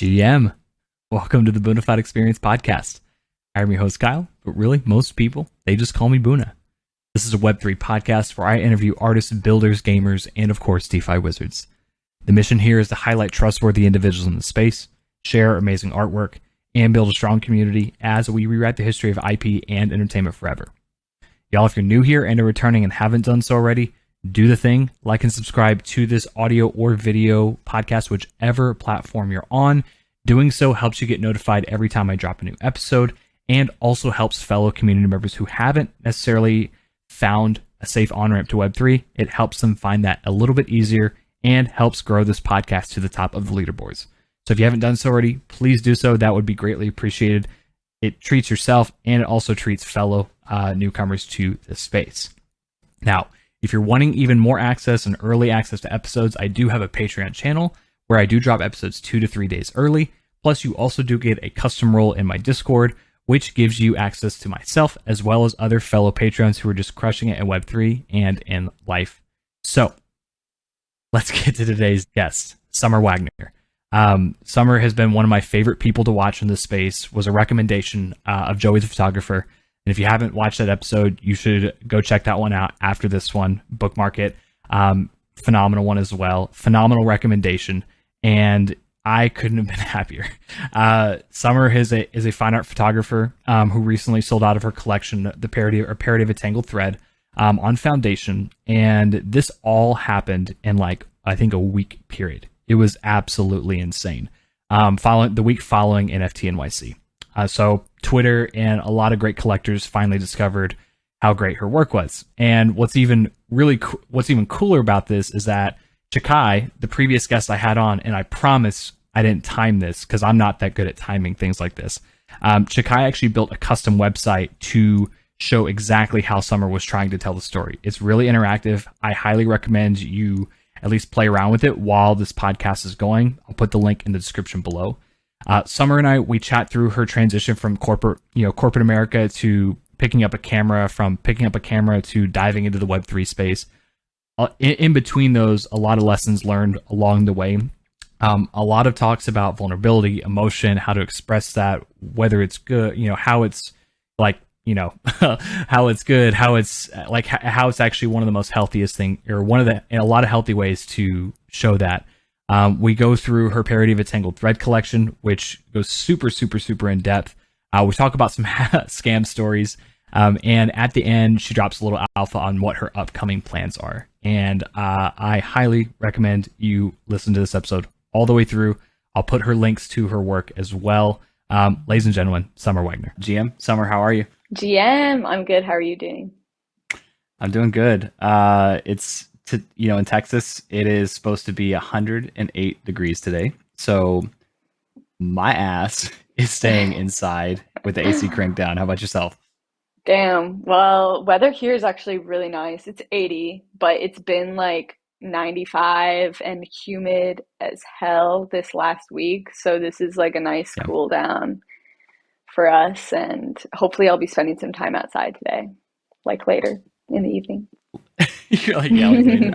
GM, welcome to the Boonafide Experience podcast. I'm your host, Kyle, but really, most people, they just call me Boona. This is a Web3 podcast where I interview artists, builders, gamers, and of course, DeFi wizards. The mission here is to highlight trustworthy individuals in the space, share amazing artwork, and build a strong community as we rewrite the history of IP and entertainment forever. Y'all, if you're new here and are returning and haven't done so already, do the thing, like and subscribe to this audio or video podcast, whichever platform you're on. Doing so helps you get notified every time I drop a new episode and also helps fellow community members who haven't necessarily found a safe on-ramp to Web3. It helps them find that a little bit easier and helps grow this podcast to the top of the leaderboards. So if you haven't done so already, please do so. That would be greatly appreciated. It treats yourself and it also treats fellow newcomers to this space. Now, if you're wanting even more access and early access to episodes, I do have a Patreon channel where I do drop episodes 2 to 3 days early. Plus, you also do get a custom role in my Discord, which gives you access to myself as well as other fellow Patreons who are just crushing it in Web3 and in life. So, let's get to today's guest, Summer Wagner. Summer has been one of my favorite people to watch in this space, was a recommendation of Joey the photographer. And if you haven't watched that episode, you should go check that one out after this one. Bookmark it. Phenomenal one as well. Phenomenal recommendation. And I couldn't have been happier. Summer is a fine art photographer who recently sold out of her collection, the parody of a Tangled Thread, on Foundation. And this all happened in I think a week period. It was absolutely insane. Following the week following NFT NYC. So Twitter and a lot of great collectors finally discovered how great her work was. And what's even cooler about this is that Chakai, the previous guest I had on, and I promise I didn't time this because I'm not that good at timing things like this. Chakai actually built a custom website to show exactly how Summer was trying to tell the story. It's really interactive. I highly recommend you at least play around with it while this podcast is going. I'll put the link in the description below. Summer and I, we chat through her transition from corporate America to picking up a camera to diving into the Web3 space. In between those, a lot of lessons learned along the way. A lot of talks about vulnerability, emotion, how to express that, whether it's good, how it's how it's good, how it's how it's actually one of the most healthiest thing, or a lot of healthy ways to show that. We go through her parody of a Tangled Thread collection, which goes super, super, super in depth. We talk about some scam stories. And at the end, she drops a little alpha on what her upcoming plans are. And I highly recommend you listen to this episode all the way through. I'll put her links to her work as well. Ladies and gentlemen, Summer Wagner. GM, Summer, how are you? GM, I'm good. How are you doing? I'm doing good. In Texas, it is supposed to be 108 degrees today. So my ass is staying inside with the AC cranked down. How about yourself? Damn. Well, weather here is actually really nice. It's 80, but it's been 95 and humid as hell this last week. So this is a nice cool down for us. And hopefully I'll be spending some time outside today, later in the evening. You're later.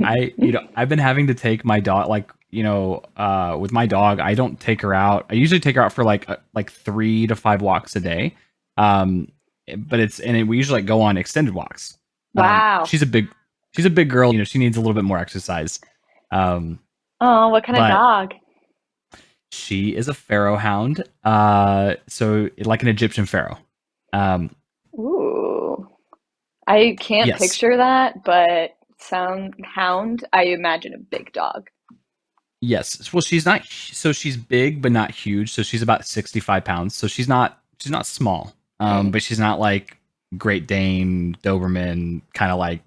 I've been having to take my dog, with my dog, I don't take her out. I usually take her out for 3 to 5 walks a day. We usually go on extended walks. Wow. She's a big girl. She needs a little bit more exercise. Oh, what kind of dog? She is a pharaoh hound. So like an Egyptian pharaoh. Ooh, I can't picture that, but hound, I imagine a big dog. Yes. Well, she's big, but not huge. So she's about 65 pounds. So she's not small. But she's not Great Dane, Doberman, kind of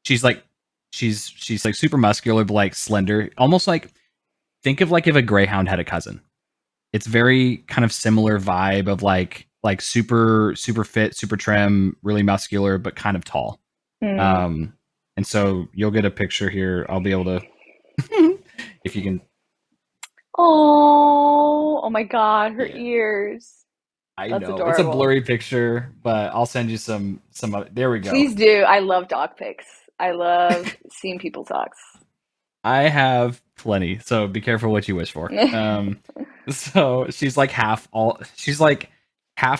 she's super muscular, but slender, almost think of if a Greyhound had a cousin. It's very kind of similar vibe of super, super fit, super trim, really muscular, but kind of tall. And so you'll get a picture here. I'll be able to, if you can. Oh my God, her ears. I That's know adorable. It's a blurry picture, but I'll send you some. There we go. Please do. I love dog pics. I love seeing people's dogs. I have plenty, so be careful what you wish for. So she's like half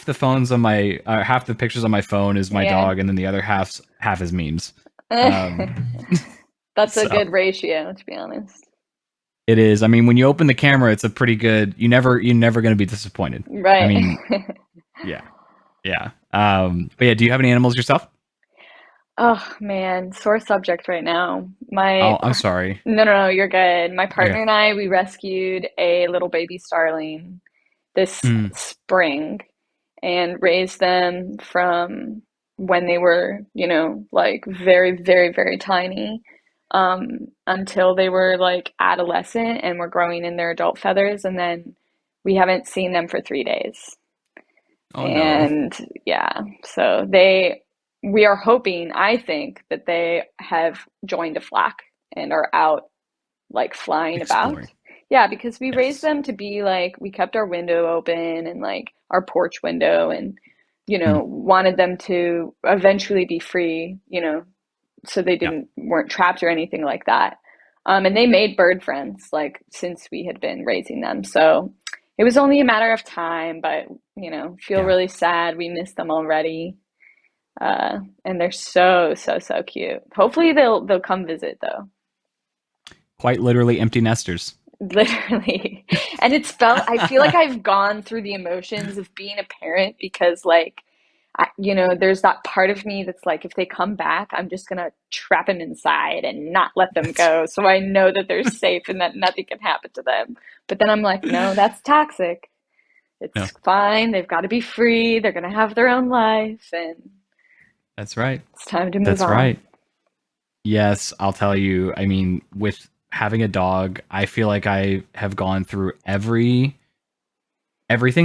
the phones on my half the pictures on my phone is my Yeah. dog, and then the other half is memes. Um, That's a so good ratio, to be honest. it is. I mean, when you open the camera, it's a pretty good. You're never going to be disappointed. I Right. mean, yeah, yeah. But yeah, do you have any animals yourself? Oh man, sore subject right now. My Oh, I'm sorry. no, you're good. My Okay. partner and I, we rescued a little baby starling this Mm. spring and raised them from when they were, like very, very, very tiny, until they were like adolescent and were growing in their adult feathers, and then we haven't seen them for 3 days. Oh no. And yeah, so we are hoping, I think, that they have joined a flock and are out like flying about. Exploring. Yeah, because we raised Yes. them to be like, we kept our window open and like our porch window and, Mm. wanted them to eventually be free, so they Yeah. weren't trapped or anything like that. And they made bird friends like since we had been raising them. So it was only a matter of time, but feel Yeah. really sad. We miss them already. And they're so, so, so cute. Hopefully they'll come visit though. Quite literally empty nesters. Literally. And I feel like I've gone through the emotions of being a parent because, like, there's that part of me that's like, if they come back, I'm just gonna trap them inside and not let them That's go. So I know that they're safe and that nothing can happen to them. But then I'm like, no, that's toxic. no. It's fine. They've got to be free. They're gonna have their own life, and That's right. it's time to move That's on. right. Yes, I'll tell you. I mean, with having a dog, I feel like I have gone through everything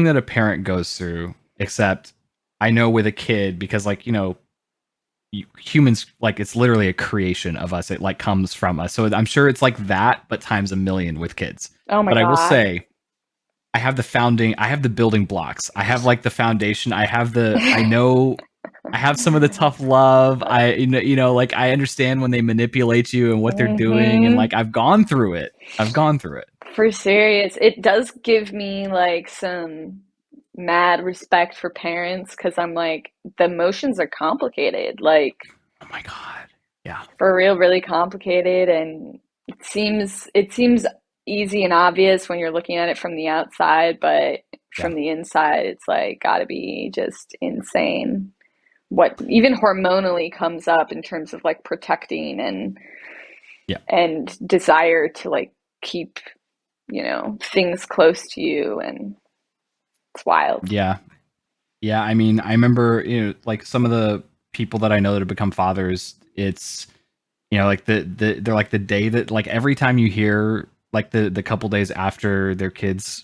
that a parent goes through, except I know with a kid because like, humans like it's literally a creation of us. It like comes from us. So I'm sure it's like that but times a million with kids. Oh my But I will God. say I have the building blocks. I have like the foundation. I have some of the tough love. Like I understand when they manipulate you and what they're doing, and Hmm. like I've gone through it. I've gone through it. For serious, it does give me like some mad respect for parents because I'm like, the emotions are complicated, like Oh my god. Yeah. for real, really complicated. And it seems easy and obvious when you're looking at it from the outside, but Yeah. from the inside, it's like gotta be just insane. What even hormonally comes up in terms of like protecting Yeah. and desire to like keep, things close to you, and it's wild. Yeah. Yeah. I mean, I remember, like some of the people that I know that have become fathers, it's like they're like the day that like every time you hear like the couple days after their kids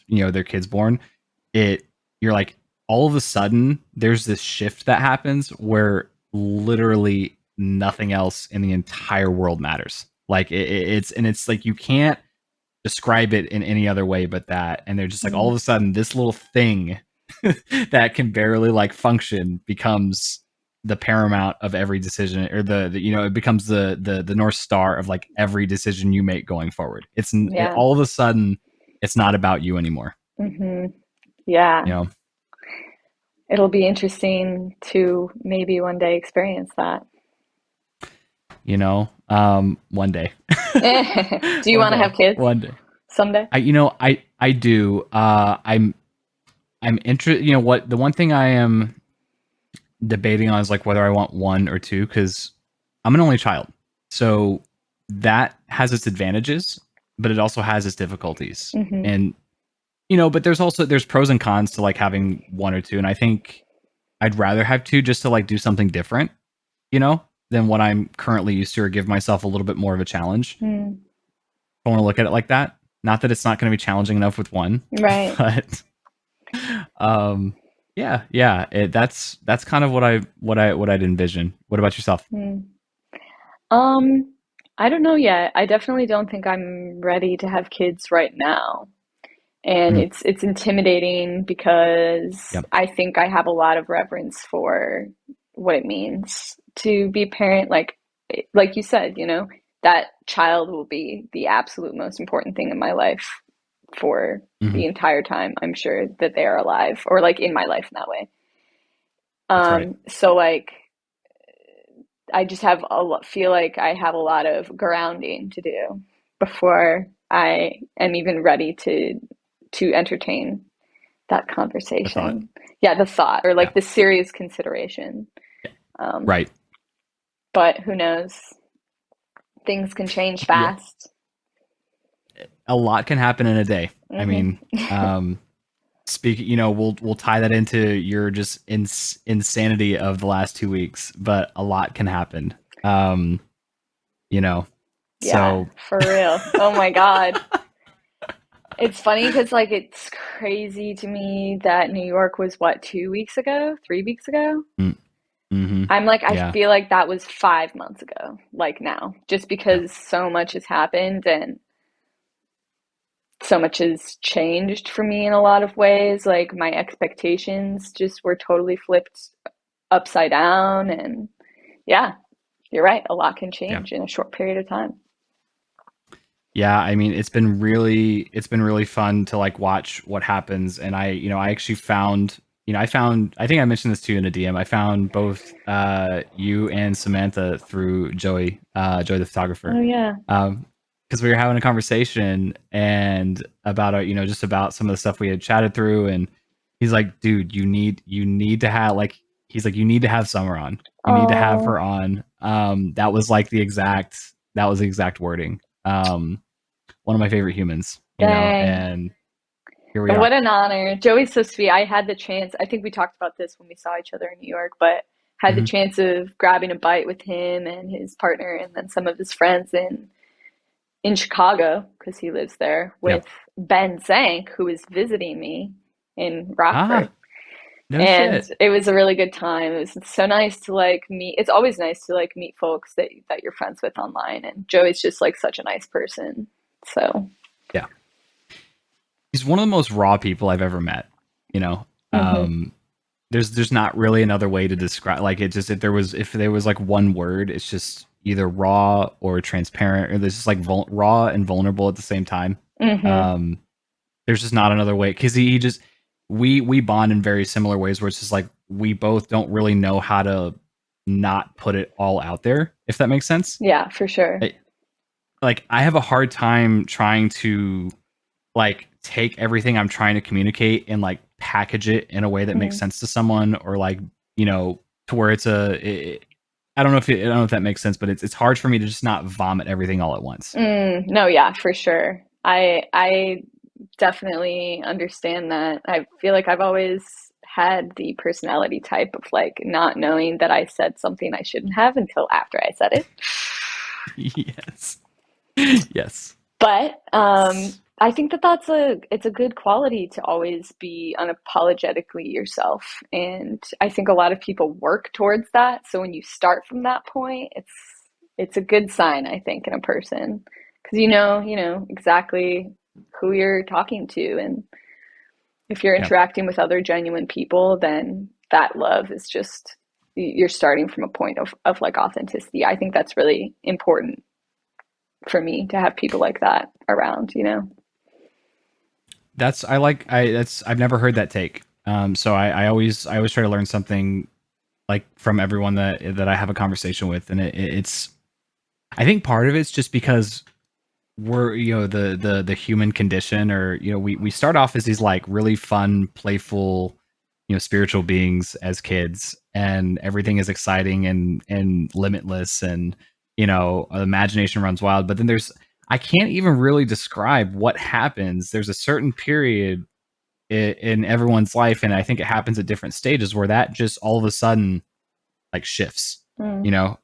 born, it you're like all of a sudden there's this shift that happens where literally nothing else in the entire world matters. Like it's like you can't describe it in any other way but that. And they're just like all Mm, of a sudden this little thing that can barely like function becomes the paramount of every decision, or it becomes the north star of like every decision you make going forward. yeah. All of a sudden it's not about you anymore. Hmm. Yeah. You know, It'll be interesting to maybe one day experience that. one day. Do you One want to day. have kids One day. someday? I do. I'm interested. What the one thing I am debating on is like whether I want one or two, because I'm an only child. So that has its advantages, but it also has its difficulties. Hmm. And but there's pros and cons to like having one or two. And I think I'd rather have two just to like do something different, you know, than what I'm currently used to, or give myself a little bit more of a challenge. Mm, I want to look at it like that. Not that it's not going to be challenging enough with one, right. but um yeah, that's kind of what I'd envision. What about yourself? Mm. Um, I don't know yet. I definitely don't think I'm ready to have kids right now. And Mhm. it's intimidating because Yep. I think I have a lot of reverence for what it means to be a parent. Like you said, that child will be the absolute most important thing in my life for Hmm. the entire time I'm sure that they are alive, or like in my life in that way. That's right. So like I just have feel like I have a lot of grounding to do before I am even ready to entertain that The thought. conversation. Yeah, the thought, or Yeah. like the serious consideration. Yeah. Um, Right. but who knows? Things can change Yeah. fast. A lot can happen in a day. I Hmm. mean, speak, we'll tie that into your just insanity of the last 2 weeks, but a lot can happen. Um, you know, Yeah, so for real. Oh my God. It's funny because like it's crazy to me that New York was what, 2 weeks ago, 3 weeks ago? mm-hmm. I'm like, I Yeah. feel like that was 5 months ago, like now, just Yeah. because so much has happened and so much has changed for me in a lot of ways. Like my expectations just were totally flipped upside down. And yeah, you're right. A lot can Yeah. change in a short period of time. Yeah, I mean, it's been really fun to like watch what happens. And I actually found, I think I mentioned this to you in a DM. I found both you and Samantha through Joey the photographer. Oh, yeah. Um, because we were having a conversation and about just about some of the stuff we had chatted through, and he's like, dude, you need to have like he's like, you need to have Summer on. You need to have Oh, her on. That was the exact wording. One of my favorite humans, dang. and here we are. What an honor. Joey's so sweet. I had the chance, I think we talked about this when we saw each other in New York, but had the Hmm. chance of grabbing a bite with him and his partner and then some of his friends in Chicago because he lives there Yeah. with Ben Zank, who was visiting me in Rockford. Ah, no And shit. it was a really good time. It was so nice to like meet. It's always nice to like meet folks that you're friends with online. And Joey's just like such a nice person. So, Yeah. He's one of the most raw people I've ever met. You know, mhm. um, there's not really another way to describe. Like it just if there was like one word, it's just either raw or transparent, or there's just like raw and vulnerable at the same time. Mhm. Um, there's just not another way because he just we bond in very similar ways where it's just like we both don't really know how to not put it all out there, if that makes sense. Yeah, for sure. Like I have a hard time trying to like take everything I'm trying to communicate and like package it in a way that makes Mhm. sense to someone, or like to where I don't know if I don't know if that makes sense, but it's hard for me to just not vomit everything all at once. No, yeah, for sure. I definitely understand that. I feel like I've always had the personality type of like not knowing that I said something I shouldn't have until after I said it. Yes. Yes. But I think that it's a good quality to always be unapologetically yourself, and I think a lot of people work towards that. So when you start from that point, it's a good sign, I think, in a person because you know exactly who you're talking to, and if you're Yeah. interacting with other genuine people, then that love is just you're starting from a point of like authenticity. I think that's really important for me to have people like that around, you know? I've never heard that take. So I always try to learn something like from everyone that I have a conversation with, and it's I think part of it's just because we're the human condition, or we start off as these like really fun, playful, spiritual beings as kids, and everything is exciting and limitless, and imagination runs wild. But then I can't even really describe what happens. There's a certain period in everyone's life, and I think it happens at different stages, where that just all of a sudden like shifts. Mm,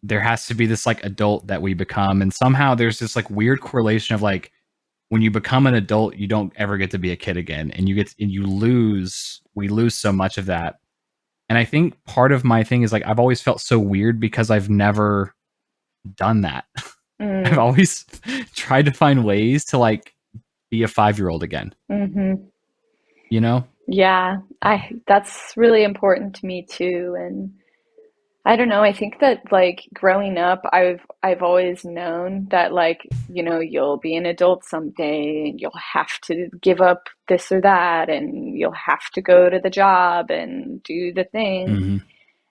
There has to be this like adult that we become, and somehow there's this like weird correlation of like when you become an adult, you don't ever get to be a kid again, and we lose so much of that. And I think part of my thing is like I've always felt so weird because I've never done that. I've mm, always tried to find ways to like be a 5-year old again, hmm. you know? Yeah, Um, that's really important to me too. And I don't know. I think that like growing up, I've always known that like, you'll be an adult someday and you'll have to give up this or that and you'll have to go to the job and do the thing. Hmm.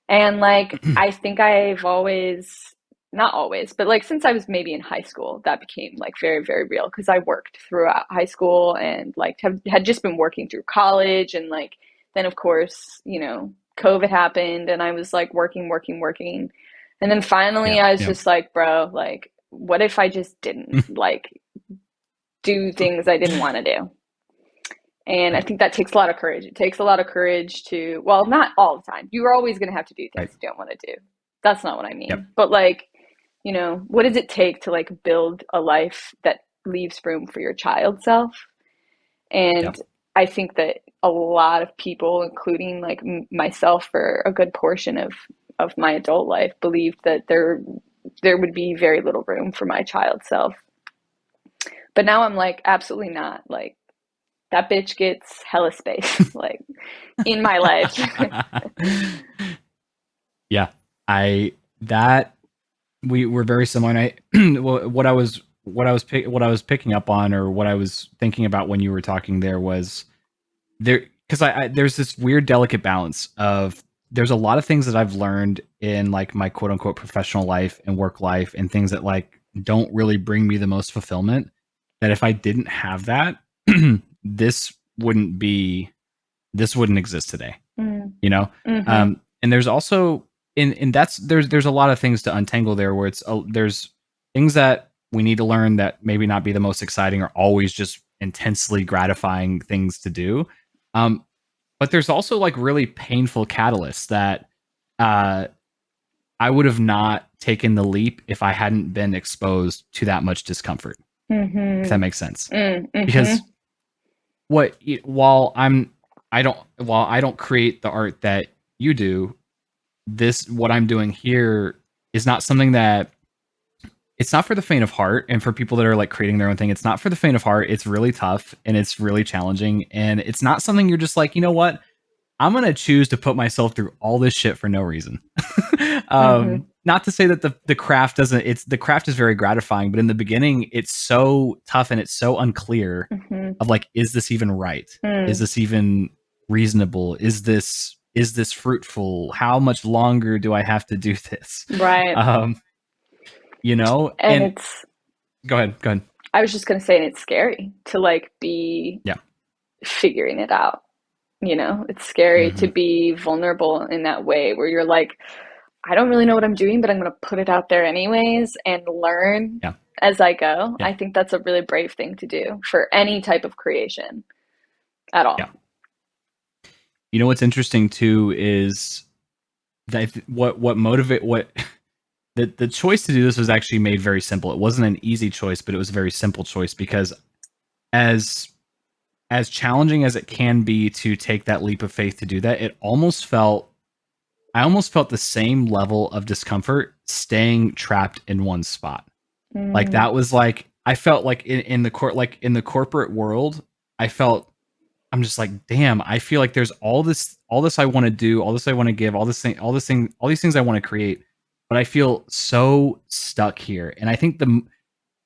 And like I think I've always, not always, but like since I was maybe in high school, that became like very, very real because I worked throughout high school and like had just been working through college and like then of course, COVID happened and I was like working, working, working. And then finally Yeah, I was yeah. just like, bro, like what if I just didn't like do things I didn't want to do? And I Right, think that takes a lot of courage. It takes a lot of courage to, well, not all the time. You're always going to have to do things right. you don't want to do. That's not what I Yep, mean. But like, what does it take to like build a life that leaves room for your child self? And yep. I think that a lot of people, including like myself for a good portion of my adult life, believed that there would be very little room for my child self. But now I'm like, absolutely not. Like that bitch gets hella space. Like in my life. Yeah, I that we were very similar. And I what I was picking up on, or what I was thinking about when you were talking there, was there because I there's this weird delicate balance of there's a lot of things that I've learned in like my quote unquote professional life and work life and things that like don't really bring me the most fulfillment, that if I didn't have that, this wouldn't be this wouldn't exist today, Mm. you know. Mm-hmm. And there's also in that's there's a lot of things to untangle there, where there's things that we need to learn that maybe not be the most exciting or always just intensely gratifying things to do. um but there's also like really painful catalysts that uh I would have not taken the leap if I hadn't been exposed to that much discomfort, if that Mm-hmm. makes sense. Because Mm-hmm. while I don't create the art that you do, this what I'm doing here is not something that it's not for the faint of heart. And for people that are like creating their own thing, it's not for the faint of heart. It's really tough and it's really challenging, and it's not something you're just like, you know what, I'm gonna choose to put myself through all this shit for no reason. Mm-hmm. Not to say that the craft doesn't, it's the craft is very gratifying, but in the beginning it's so tough and it's so unclear Mm-hmm. of like, is this even right? Is Mm. this even reasonable? Is this fruitful? How much longer do I have to do this? Right. Um, And and it's, go ahead. I was just gonna say, and it's scary to like be Yeah. figuring it out. It's scary to Hmm. be vulnerable in that way where you're like, I don't really know what I'm doing, but I'm gonna put it out there anyways and learn Yeah. as I go. Yeah. I think that's a really brave thing to do for any type of creation at Yeah. all. What's interesting too is that what motivate what the choice to do this was actually made very simple. It wasn't an easy choice, but it was a very simple choice, because as as challenging as it can be to take that leap of faith to do that, I almost felt the same level of discomfort staying trapped in one spot. Like Mm, that was like I felt like in the court like in the corporate world, I felt I'm just like, damn, I feel like there's all this I want to do, all this I want to give, all these things I want to create, but I feel so stuck here. And I think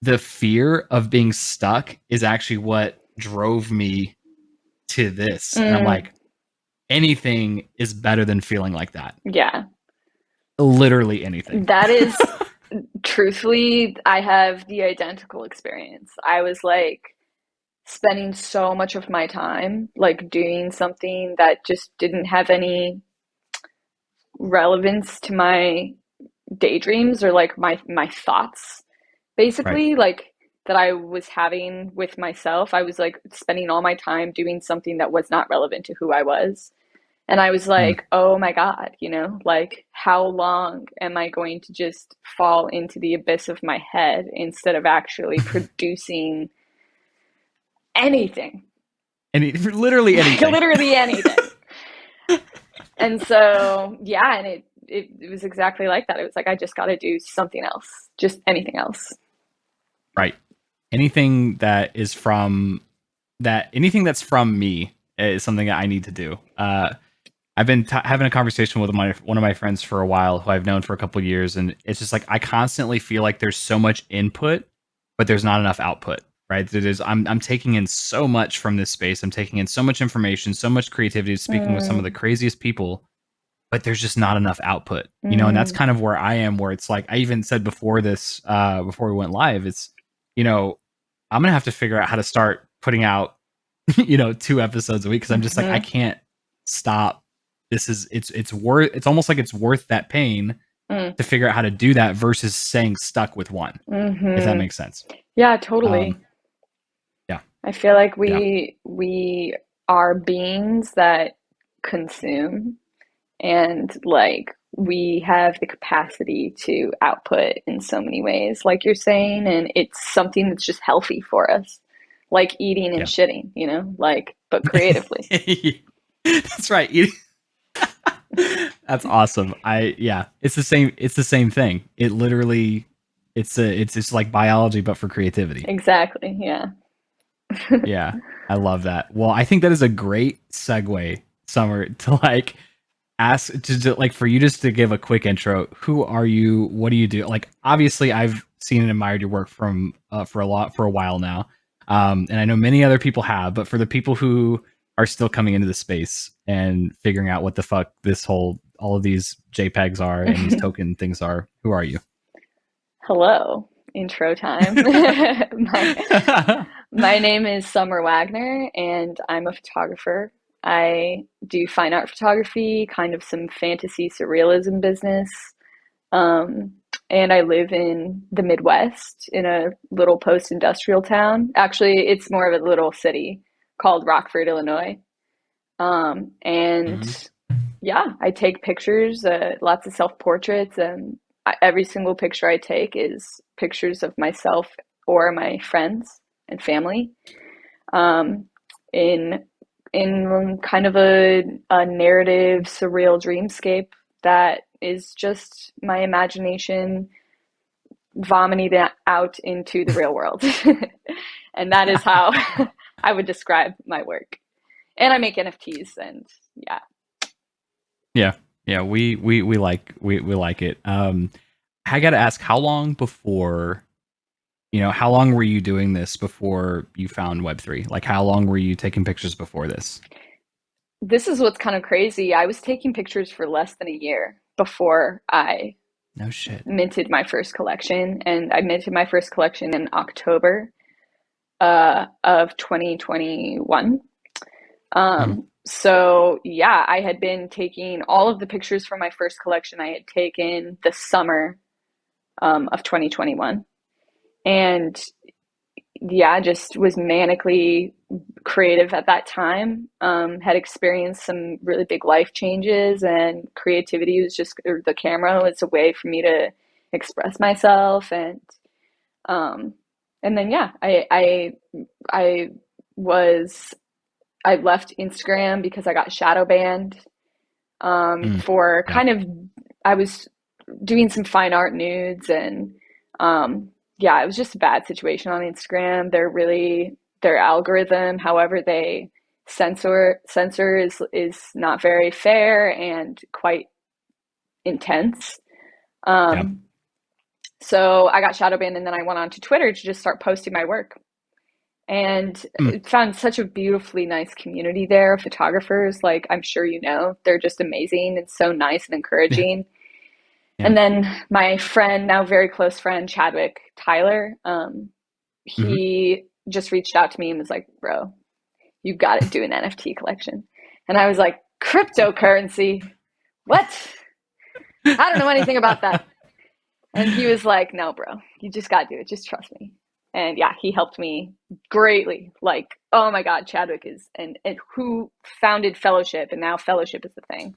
the fear of being stuck is actually what drove me to this. And I'm mm, like, anything is better than feeling like that. yeah, Literally anything. that is truthfully, I have the identical experience. I was like spending so much of my time like doing something that just didn't have any relevance to my daydreams or like my thoughts Right. basically like that I was having with myself. I was like spending all my time doing something that was not relevant to who I was. And I was Mm. like, oh my God, like how long am I going to just fall into the abyss of my head instead of actually producing anything? Literally anything. Literally anything. And so, yeah, and it was exactly like that. It was like, I just got to do something else, just anything else. Right. Anything anything that's from me is something that I need to do. I've been having a conversation with one of my friends for a while, who I've known for a couple of years, and it's just like I constantly feel like there's so much input, but there's not enough output. Right? I'm taking in so much from this space. I'm taking in so much information, so much creativity, speaking with some of the Mm, craziest people, but there's just not enough output. And that's mm, kind of where I am. Where it's like I even said before this, before we went live, it's I'm gonna have to figure out how to start putting out 2 episodes a week, because I'm just like I mhm, can't stop. It's almost like it's worth that pain mm, to figure out how to do that versus staying stuck with one, if that mhm. makes sense. Yeah, totally. um yeah, I feel like yeah, we are beings that consume, and like we have the capacity to output in so many ways, like you're saying, and it's something that's just healthy for us, like eating and yeah. shitting, like, but creatively. That's right. That's awesome. It's the same thing. It literally, it's like biology but for creativity. Exactly, yeah. Yeah, I love that. Well, I think that is a great segue, Summer, to like ask like for you just to give a quick intro. Who are you? What do you do? Like, obviously, I've seen and admired your work from for a while now, and I know many other people have. But for the people who are still coming into the space and figuring out what the fuck all of these JPEGs are and these token things are, who are you? Hello, intro time. My name is Summer Wagner, and I'm a photographer. I do fine art photography, kind of some fantasy surrealism business. Um, and I live in the Midwest in a little post-industrial town. Actually, it's more of a little city called Rockford, Illinois. And Mhm. yeah, I take pictures, lots of self-portraits, and every single picture I take is pictures of myself or my friends and family, um, in kind of a narrative, surreal dreamscape that is just my imagination vomiting it out into the real world. And that is how I would describe my work. And I make NFTs, and yeah. Yeah, yeah, we like it. I got to ask, how long were you doing this before you found Web3? Like, how long were you taking pictures before this? This is what's kind of crazy. I was taking pictures for less than a year before I No shit. minted my first collection, and I minted my first collection in October of 2021. Mhm. So yeah, I had been taking all of the pictures from my first collection I had taken the summer of 2021, and yeah, just was manically creative at that time. Had experienced some really big life changes, and creativity was just, or the camera was a way for me to express myself, um, and then yeah, I was I left Instagram because I got shadow banned, Mm. for Yeah, kind of, I was doing some fine art nudes, and yeah, it was just a bad situation on Instagram. Their algorithm, however they censor is not very fair and quite intense. yeah. Um, so I got shadow banned, and then I went on to Twitter to just start posting my work, and Mm. found such a beautifully nice community there of photographers. Like, I'm sure you know, they're just amazing and so nice and Yeah, encouraging. yeah. And then my friend, now very close friend, Chadwick Tyler, Mhm. he just reached out to me and was like, bro, you got to do an NFT collection. And I was like, cryptocurrency? What? I don't know anything about that. And he was like, no, bro, you just got to do it. Just trust me. And yeah, he helped me greatly. Like, oh my God, Chadwick is, and who founded Fellowship, and now Fellowship is the thing.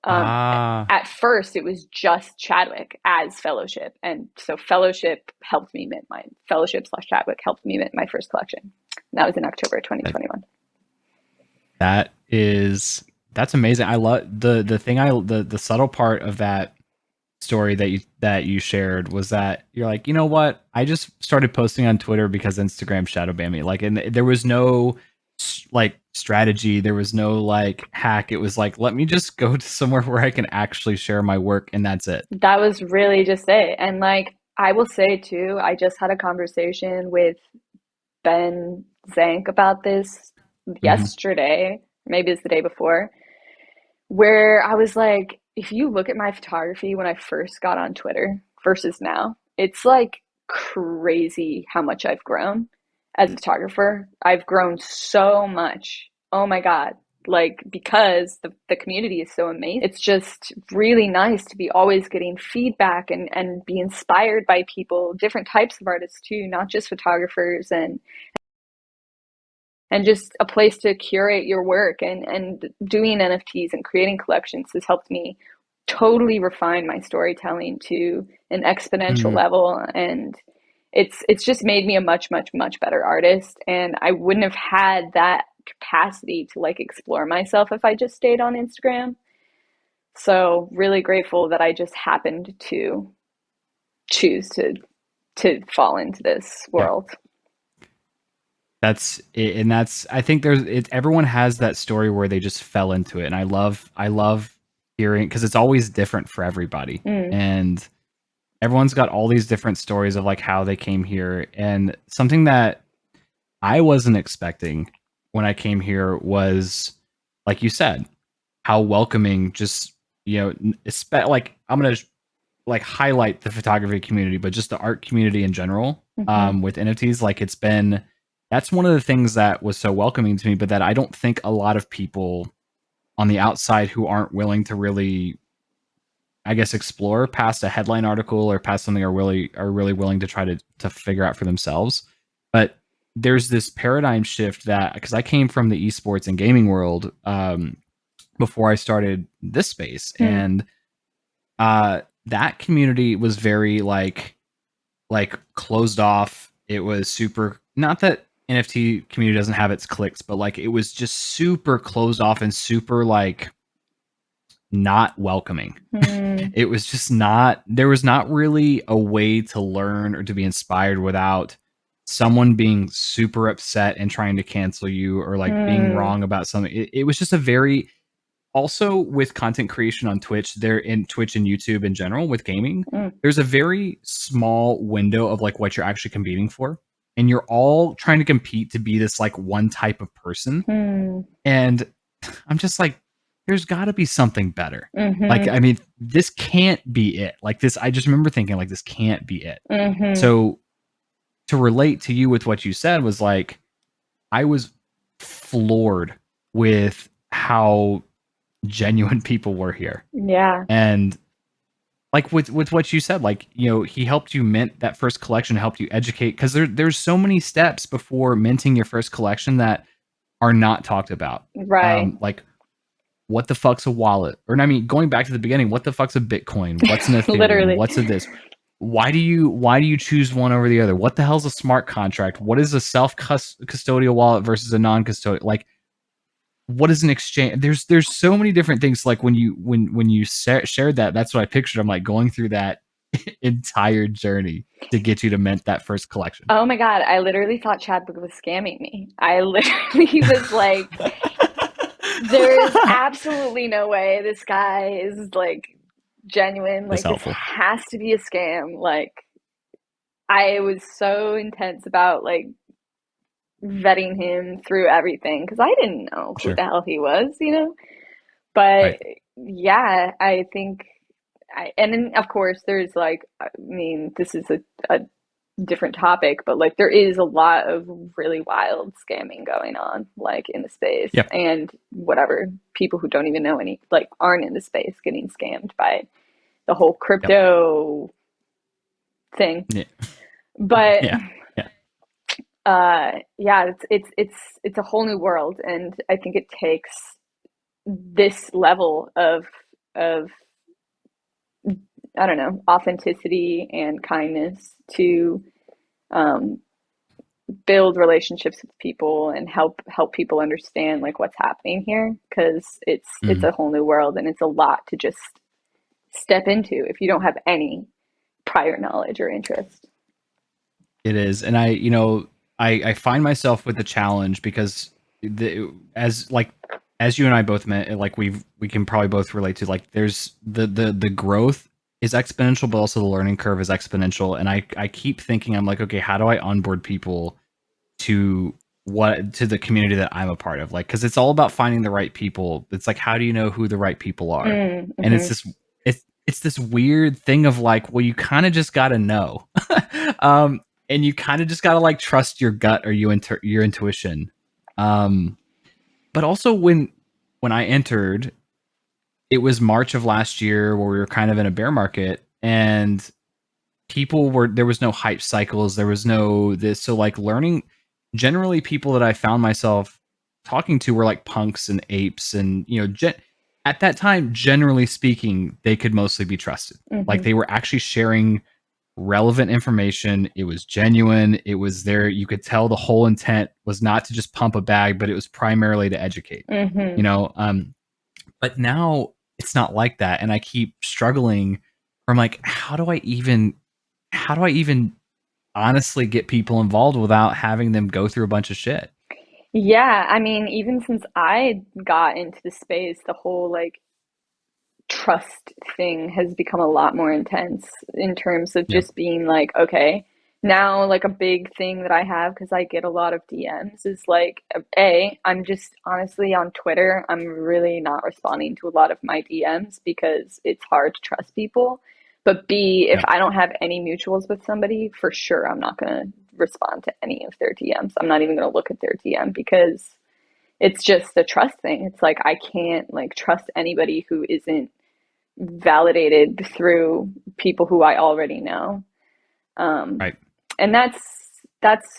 Um, Ah, at first, it was just Chadwick as Fellowship, and so Fellowship helped me mint my Fellowship slash Chadwick helped me mint my first collection. And that was in October that 2021. that is that's amazing. I love the thing I the subtle part of that story that you shared was that you're like, you know what? I just started posting on Twitter because Instagram shadow banned me. Like, and there was no like strategy. There was no like hack. It was like, let me just go to somewhere where I can actually share my work, and that's it. That was really just it. And like I will say too, I just had a conversation with Ben Zank about this Hmm. yesterday, maybe it's the day before, where I was like, if you look at my photography when I first got on Twitter versus now, it's like crazy how much I've grown as a photographer. I've grown so much. Oh my God. Like, because the community is so amazing. It's just really nice to be always getting feedback and be inspired by people, different types of artists too, not just photographers, and just a place to curate your work, and doing NFTs and creating collections has helped me totally refine my storytelling to an exponential Hmm. level, and it's just made me a much much much better artist, and I wouldn't have had that capacity to like explore myself if I just stayed on Instagram. So really grateful that I just happened to choose to fall into this Yeah. world. That's it, and that's I think everyone has that story where they just fell into it, and I love hearing because it's always different for everybody, Mm, and everyone's got all these different stories of like how they came here, and something that I wasn't expecting when I came here was, like you said, how welcoming. Just like I'm gonna like highlight the photography community, but just the art community in general, mm-hmm, with NFTs. Like it's been that's one of the things that was so welcoming to me, but that I don't think a lot of people on the outside who aren't willing to really, I guess, explore past a headline article or past something are really willing to try to figure out for themselves. But there's this paradigm shift that because I came from the esports and gaming world, before I started this space, mm, and that community was very like closed off. It was super, not that NFT community doesn't have its clicks, but like it was just super closed off and super like not welcoming. mm, It was just not, there was not really a way to learn or to be inspired without someone being super upset and trying to cancel you or like being mm, wrong about something. It was just a very, also with content creation on Twitch, there in Twitch and YouTube in general with gaming, mm, there's a very small window of like what you're actually competing for. And you're all trying to compete to be this like one type of person. mm. And I'm just like, there's got to be something better. Like, Mhm, I mean, this can't be it. Like, this, I just remember thinking, like, this can't be it. mhm. So, to relate to you with what you said was like, I was floored with how genuine people were here. Yeah, And like with what you said, like, he helped you mint that first collection, helped you educate because there's so many steps before minting your first collection that are not talked about. right. Like what the fuck's a wallet? Or I mean, going back to the beginning, what the fuck's a Bitcoin? What's an Ethereum? Literally. What's a this? Why do you choose one over the other? What the hell's a smart contract? What is a self custodial wallet versus a non custodial? Like what is an exchange? There's so many different things. Like when you shared that, that's what I pictured. I'm like going through that entire journey to get you to mint that first collection. Oh my God, I literally thought Chadwick was scamming me. I literally was like, there is absolutely no way this guy is like genuine. It's Like, this helpful. has to be a scam. Like, I was so intense about like vetting him through everything because I didn't know who Sure. the hell he was. But Right. yeah, I think and then of course there's like, I mean, this is a different topic, but like there is a lot of really wild scamming going on like in the space, Yeah. and whatever, people who don't even know any, like aren't in the space, getting scammed by the whole Yep. crypto thing. Yeah. But Yeah. Yeah. yeah, it's a whole new world, and I think it takes this level of I don't know, authenticity and kindness to um, build relationships with people and help people understand like what's happening here, because it's Mhm. a whole new world, and it's a lot to just step into if you don't have any prior knowledge or interest. It is, and I find myself with the challenge because as like as you and I both met, like we can probably both relate to, like there's the growth is exponential, but also the learning curve is exponential. And I keep thinking, I'm like, okay, how do I onboard people to to the community that I'm a part of? Like, because it's all about finding the right people. It's like, how do you know who the right people are? And Mm-hmm. it's this weird thing of like, well, you kind of just got to know, and you kind of just got to like trust your gut or your intuition. Um, but also when I entered, it was March of last year where we were kind of in a bear market, and there was no hype cycles, there was no this. So like learning, generally people that I found myself talking to were like punks and apes, and at that time, generally speaking, they could mostly be trusted. Like Mm-hmm. they were actually sharing relevant information. It was genuine. It was there. You could tell the whole intent was not to just pump a bag, but it was primarily to educate. Mm-hmm. You know, but now it's not like that, and I keep struggling from like, how do I even honestly get people involved without having them go through a bunch of shit? Yeah, I mean, even since I got into the space, the whole like trust thing has become a lot more intense in terms of Yeah. just being like, okay, now like a big thing that I have because I get a lot of DMs is like, I'm just honestly on Twitter, I'm really not responding to a lot of my DMs because it's hard to trust people. But B, if Yeah. I don't have any mutuals with somebody, for sure I'm not going to respond to any of their DMs. I'm not even going to look at their DM because it's just a trust thing. It's like I can't like trust anybody who isn't validated through people who I already know. Um, Right. and that's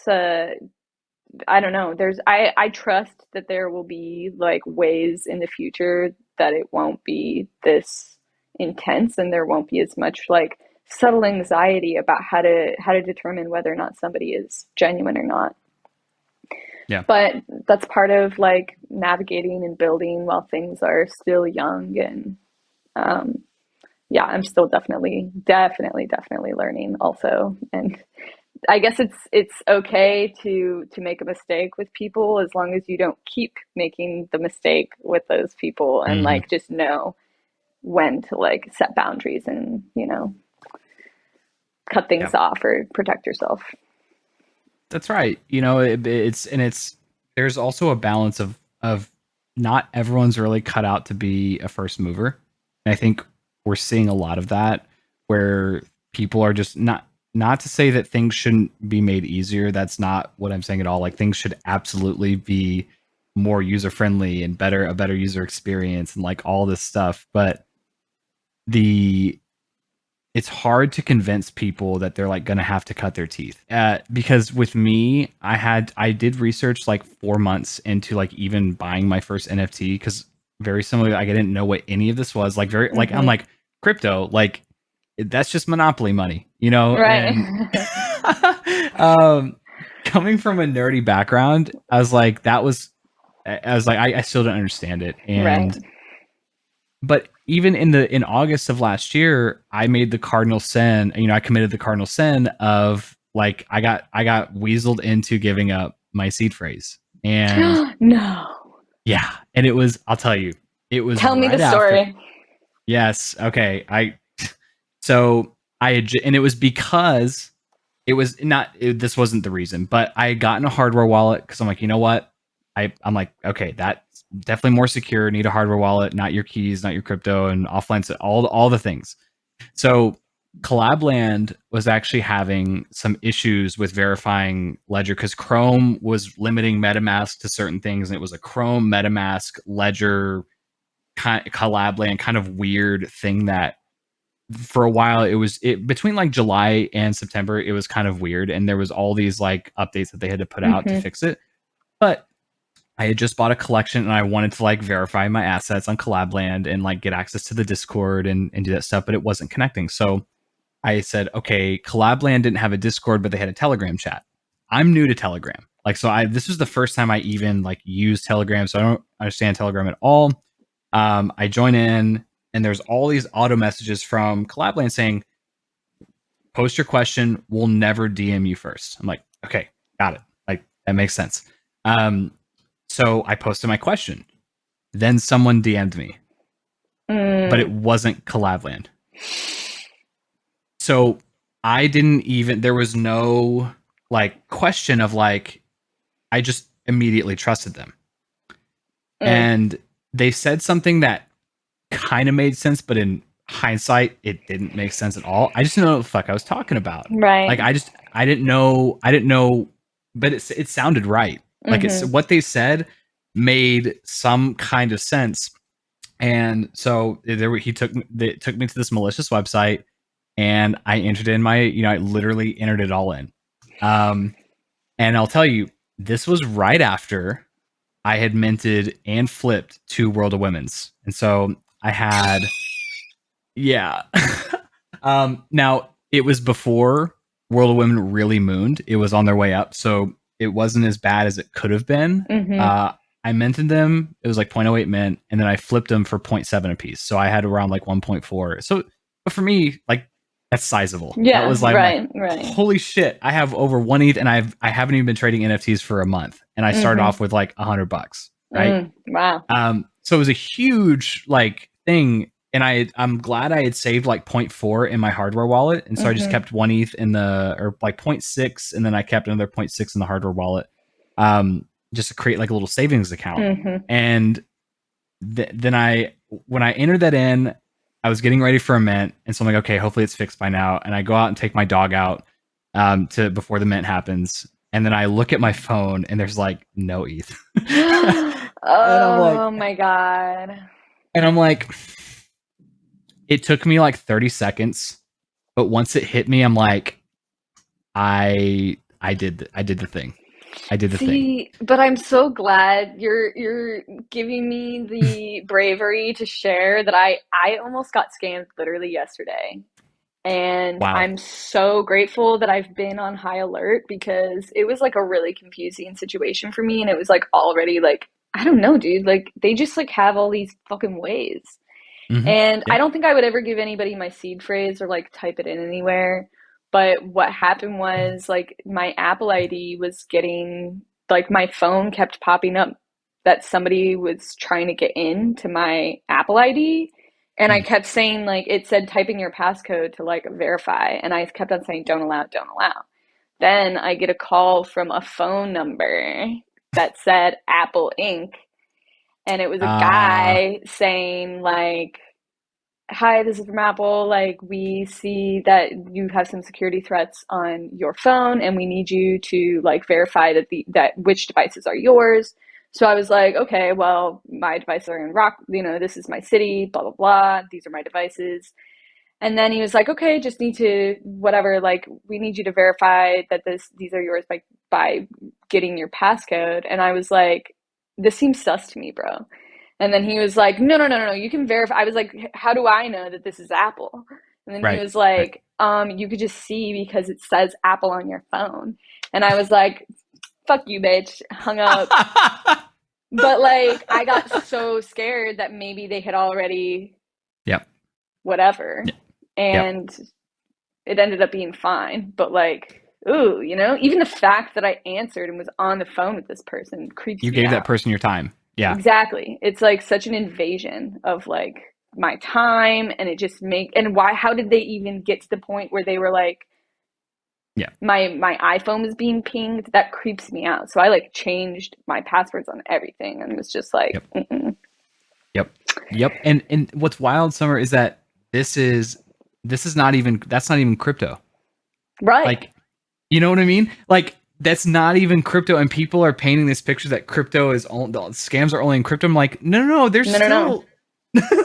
I don't know. I trust that there will be like ways in the future that it won't be this intense and there won't be as much like subtle anxiety about how to determine whether or not somebody is genuine or not. Yeah. But that's part of like navigating and building while things are still young and um, yeah, I'm still definitely learning also. And I guess it's okay to make a mistake with people as long as you don't keep making the mistake with those people and Hmm. like just know when to like set boundaries and, cut Yeah. things off or protect yourself. That's right. It's there's also a balance of not everyone's really cut out to be a first mover. And I think we're seeing a lot of that where people are just not to say that things shouldn't be made easier. That's not what I'm saying at all. Like things should absolutely be more user friendly and a better user experience and like all this stuff. But the it's hard to convince people that they're like going to have to cut their teeth, because with me, I did research like 4 months into like even buying my first NFT, because very similarly, like I didn't know what any of this was, like very like I'm Mm-hmm. like crypto, like that's just monopoly money, you know. Right. And um coming from a nerdy background, I was like I still don't understand it. Right. And but even in August of last year, I made the cardinal sin. I committed the cardinal sin of like I got weaseled into giving up my seed phrase. And No. yeah, and it was, I'll tell you, it was Tell me the right after. story. Yes, okay. So I had, and it was because it was not this wasn't the reason, but I had gotten a hardware wallet because I'm like, you know what? I'm like, okay, that's definitely more secure. Need a hardware wallet, not your keys, not your crypto, and offline, so all the things. So Collabland was actually having some issues with verifying Ledger because Chrome was limiting MetaMask to certain things, and it was a Chrome MetaMask Ledger Collabland kind of weird thing that for a while it between like July and September it was kind of weird, and there was all these like updates that they had to put out to Mm-hmm. fix it. But I had just bought a collection and I wanted to like verify my assets on Collabland and like get access to the Discord and do that stuff, but it wasn't connecting. So I said, okay, Collabland didn't have a Discord, but they had a Telegram chat. I'm new to Telegram. Like, so this was the first time I even like used Telegram. So I don't understand Telegram at all. I join in and there's all these auto messages from Collabland saying, post your question. We'll never DM you first. I'm like, okay, got it. Like that makes sense. Um, So I posted my question. Then someone DM'd me, but it Mm. wasn't Collabland. So I didn't even, there was no like question of like, I just immediately trusted them. Mm. And they said something that kind of made sense, but in hindsight, it didn't make sense at all. I just didn't know what the fuck I was talking about. Like Right. I didn't know, but it sounded right. Like it's Mm-hmm. what they said made some kind of sense. And so it took me to this malicious website, and I entered in my, I literally entered it all in. Um, and I'll tell you, this was right after I had minted and flipped two World of Women's, and so I had, yeah. Now it was before World of Women really mooned. It was on their way up, so it wasn't as bad as it could have been. Mm-hmm. Uh, I minted them. It was like 0.08 mint, and then I flipped them for 0.7 a piece. So I had around like 1.4. So, but for me, like that's sizable. That Yeah, was like, I'm like, right, right. holy shit! I have over 1 ETH, and I haven't even been trading NFTs for a month, and I started Mm-hmm. off with like $100, right? Wow. So it was a huge like thing, and I'm glad I had saved like zero point 0.4 in my hardware wallet, and so I just Mm-hmm. kept 1 ETH in the, or like zero point 0.6, and then I kept another zero point 0.6 in the hardware wallet, um, just to create like a little savings account. Mm-hmm. And then when I entered that in, I was getting ready for a mint, and so I'm like, okay, hopefully it's fixed by now. And I go out and take my dog out to before the mint happens, and then I look at my phone, and there's like no ETH, and I'm like, Oh my God. and I'm like, it took me like 30 seconds, but once it hit me, I'm like, I did the thing. I did the thing. See, but I'm so glad you're giving me the bravery to share that I almost got scammed literally yesterday. And Wow. I'm so grateful that I've been on high alert because it was like a really confusing situation for me and it was like already like I don't know, dude, like they just like have all these fucking ways. Mm-hmm. And I Yep. don't think I would ever give anybody my seed phrase or like type it in anywhere. But what happened was like my Apple ID was getting like my phone kept popping up that somebody was trying to get into my Apple ID. And I Mm. kept saying like it said type in your passcode to like verify. And I kept on saying don't allow, don't allow. Then I get a call from a phone number that said Apple Inc. And it was a Uh, guy saying like hi, this is from Apple. Like, we see that you have some security threats on your phone, and we need you to like verify that which devices are yours. So I was like, okay, well, my devices are in Rock. This is my city. Blah blah blah. These are my devices. And then he was like, okay, just need to whatever. Like, we need you to verify that these are yours by getting your passcode. And I was like, this seems sus to me, bro. And then he was like, no, no, no, no, no, you can verify. I was like, how do I know that this is Apple? And then he right. was Right. like, you could just see because it says Apple on your phone. And I was like, fuck you, bitch. Hung up. But like, I got so scared that maybe they had already Yep. whatever. Yep. And it ended up being fine. But like, ooh, even the fact that I answered and was on the phone with this person creeps You me gave that out. person your time. Yeah. Exactly. It's like such an invasion of like my time and and how did they even get to the point where they were like Yeah. my iPhone was being pinged? That creeps me out. So I like changed my passwords on everything and was just like, Yep. mm-mm. Yep. Yep. And what's wild, Summer, is that this is not even, that's not even crypto. Right. Like, you know what I mean? Like, that's not even crypto, and people are painting this picture that crypto is all the scams are only in crypto. I'm like, no, no, no. There's No, no, no. still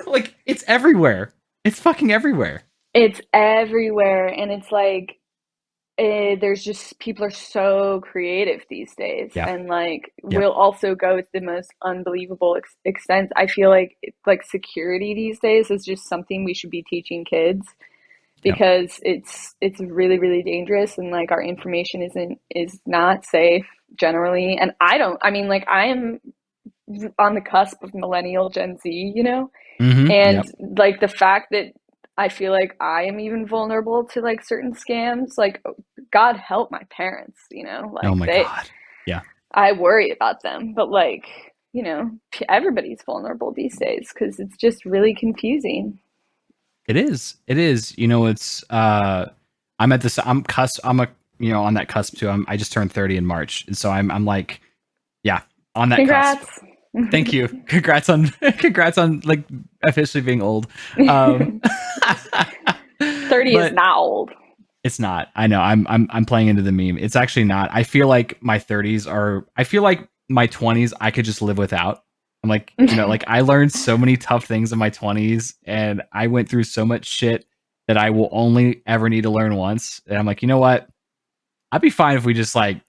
like it's everywhere. It's fucking everywhere. It's everywhere and it's like there's just people are so creative these days Yeah. and like Yep. will also go to the most unbelievable extents. I feel like security these days is just something we should be teaching kids Yep. because it's really really dangerous and like our information is not safe generally. And I mean like I am on the cusp of millennial Gen Z. Mm-hmm. And Yep. like the fact that I feel like I am even vulnerable to like certain scams, like God help my parents, Oh like my god. Yeah. I worry about them, but like, everybody's vulnerable these days because it's just really confusing. It is. It is. It's I'm at this I'm a on that cusp too. I just turned 30 in March. And so I'm like, yeah, on that cusp. Congrats. Thank you. Congrats on like officially being old. Um 30 is but not old. it's not. I know. I'm playing into the meme. It's actually not. I feel like my 30s are I feel like my 20s I could just live without. I'm like, like I learned so many tough things in my 20s and I went through so much shit that I will only ever need to learn once. And I'm like, you know what? I'd be fine if we just like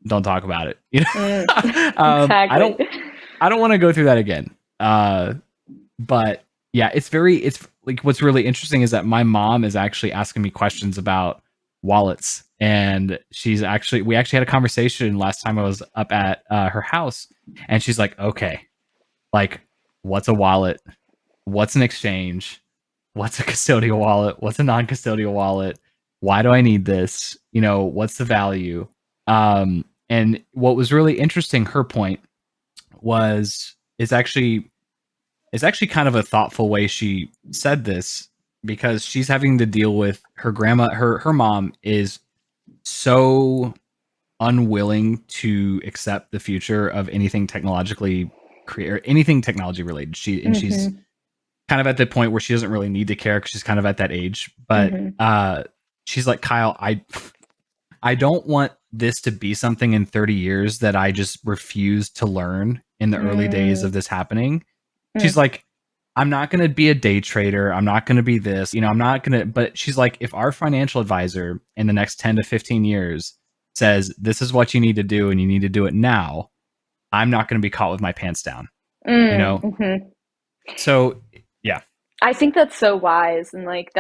don't talk about it. I Exactly. don't want to go through that again. But yeah, it's like what's really interesting is that my mom is actually asking me questions about wallets, and we actually had a conversation last time I was up at her house, and she's like, okay, like what's a wallet? What's an exchange? What's a custodial wallet? What's a non-custodial wallet? Why do I need this? What's the value? And what was really interesting, her point was is actually kind of a thoughtful way she said this because she's having to deal with her grandma. Her mom is so unwilling to accept the future of anything technologically or anything technology related. She's Hmm. kind of at the point where she doesn't really need to care because she's kind of at that age. But Hmm. she's like, Kyle, I don't want this to be something in 30 years that I just refuse to learn in the early days Mm. of this happening. She's Mm. like, I'm not going to be a day trader. I'm not going to be this, I'm not going to, but she's like, if our financial advisor in the next 10 to 15 years says, this is what you need to do and you need to do it now, I'm not going to be caught with my pants down, you Mm. know? Hmm. So yeah. I think that's so wise. And like,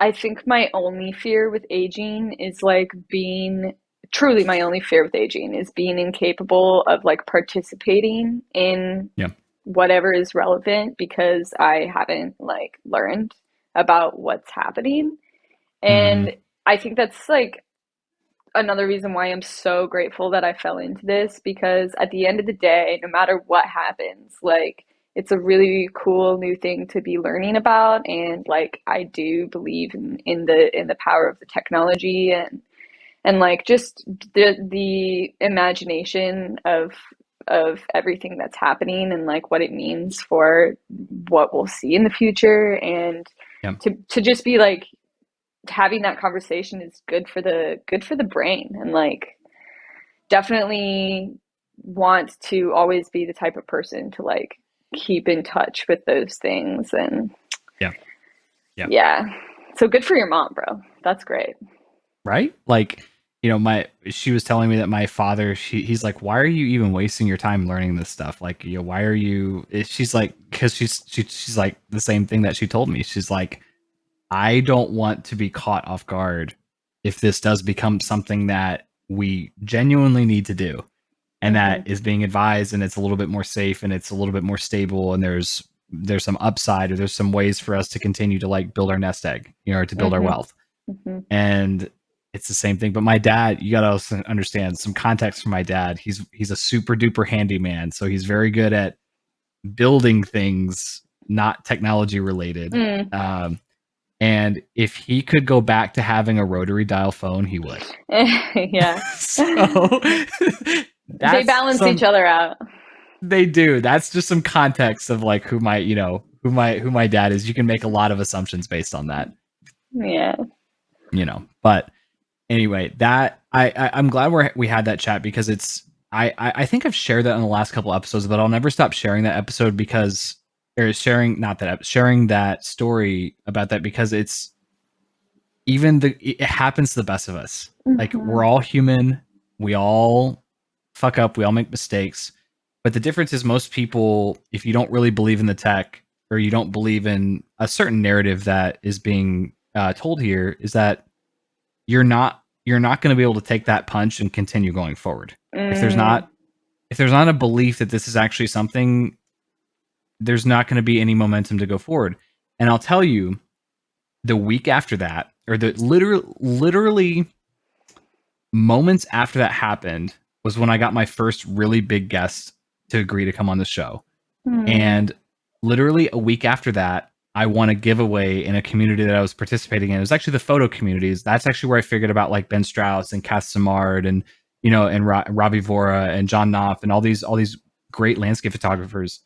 I think my only fear with aging is like truly my only fear with aging is being incapable of like participating in Yeah. whatever is relevant because I haven't like learned about what's happening. Hmm. And I think that's like another reason why I'm so grateful that I fell into this because at the end of the day, no matter what happens, like it's a really cool new thing to be learning about. And like I do believe in the power of the technology and like just the imagination of everything that's happening and like what it means for what we'll see in the future and Yeah. to just be like having that conversation is good for the brain and like definitely want to always be the type of person to like keep in touch with those things and Yeah. Yeah. yeah, so good for your mom, bro. That's great. Right? Like, she was telling me that my father, he's like, why are you even wasting your time learning this stuff? Like, why are you, she's like, cause she's like the same thing that she told me. She's like, I don't want to be caught off guard if this does become something that we genuinely need to do and that Hmm. is being advised and it's a little bit more safe and it's a little bit more stable and there's some upside or there's some ways for us to continue to like build our nest egg, or to build our Hmm. wealth. Hmm. And it's the same thing. But my dad, you gotta also understand some context for my dad. He's a super duper handyman, so he's very good at building things not technology related. Mm. Um, and if he could go back to having a rotary dial phone, he would. Yeah. So They that's balance each some other out. they do. That's just some context of like who my dad is. You can make a lot of assumptions based on that, Yeah. But anyway, that I'm glad we had that chat because I think I've shared that in the last couple episodes, but I'll never stop sharing that episode because or sharing not that sharing that story about that because it happens to the best of us. Like Hmm. we're all human, we all fuck up, we all make mistakes. But the difference is most people, if you don't really believe in the tech or you don't believe in a certain narrative that is being told here, is that you're not going to be able to take that punch and continue going forward. If there's Mm. not if there's not a belief that this is actually something, there's not going to be any momentum to go forward. And I'll tell you, the week after that, or the literally moments after that happened, was when I got my first really big guest to agree to come on the show. Hmm. And literally a week after that, I won a giveaway in a community that I was participating in. It was actually the photo communities. That's actually where I figured about like Ben Strauss and Cass Samard and and Ravi Vora and John Knopf and all these great landscape photographers.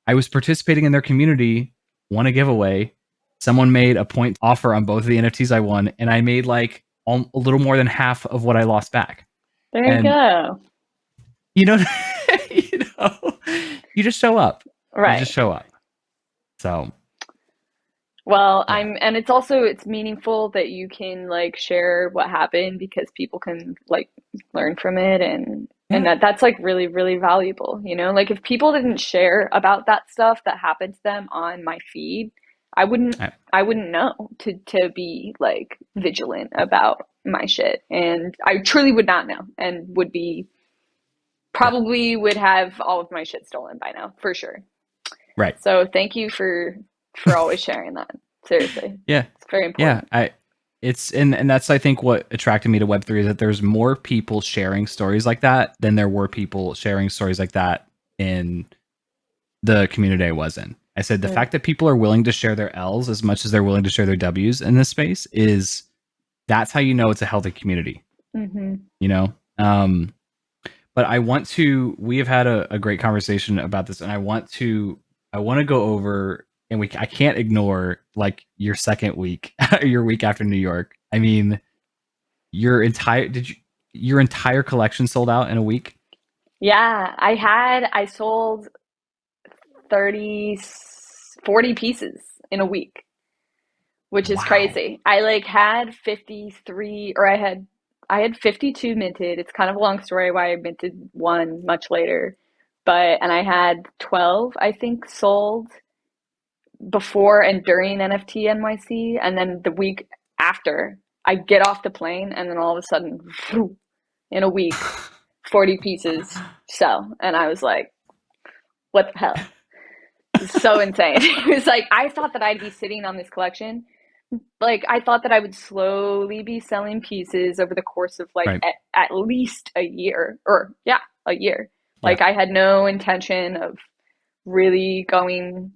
I was participating in their community, won a giveaway. Someone made a point offer on both of the NFTs I won, and I made like a little more than half of what I lost back. There you And go. you know, you know, you just show up. You Right. just show up. So Well, yeah, and it's also it's meaningful that you can like share what happened because people can like learn from it and yeah, that's like really really valuable, you know? Like if people didn't share about that stuff that happened to them on my feed, I wouldn't I, I wouldn't know to be like vigilant about my shit and I truly would not know and would be yeah, probably would have all of my shit stolen by now, for sure. right. So thank you for always sharing that. Seriously. Yeah, It's very yeah. important. It's and that's I think what attracted me to Web3 is that there's more people sharing stories like that than there were people sharing stories like that in the community I was in. I said the Mm, fact that people are willing to share their L's as much as they're willing to share their W's in this space is that's how you know it's a healthy community. mm-hmm. You know, but I want to. We have had a great conversation about this, and I want to go over, and I can't ignore like your second week, your week after New York. I mean, your entire collection sold out in a week? Yeah, I sold 30, 40 pieces in a week, which is Wow. crazy. I like had 53 or I had 52 minted. It's kind of a long story why I minted one much later. But and I had 12 I think sold before and during NFT NYC, and then the week after, I get off the plane, and then all of a sudden, in a week, 40 pieces sell, and I was like, "What the hell?" It's so insane. It was like I thought that I'd be sitting on this collection. Like I thought that I would slowly be selling pieces over the course of like Right. at least a year, or yeah, a year. Yeah. Like I had no intention of really going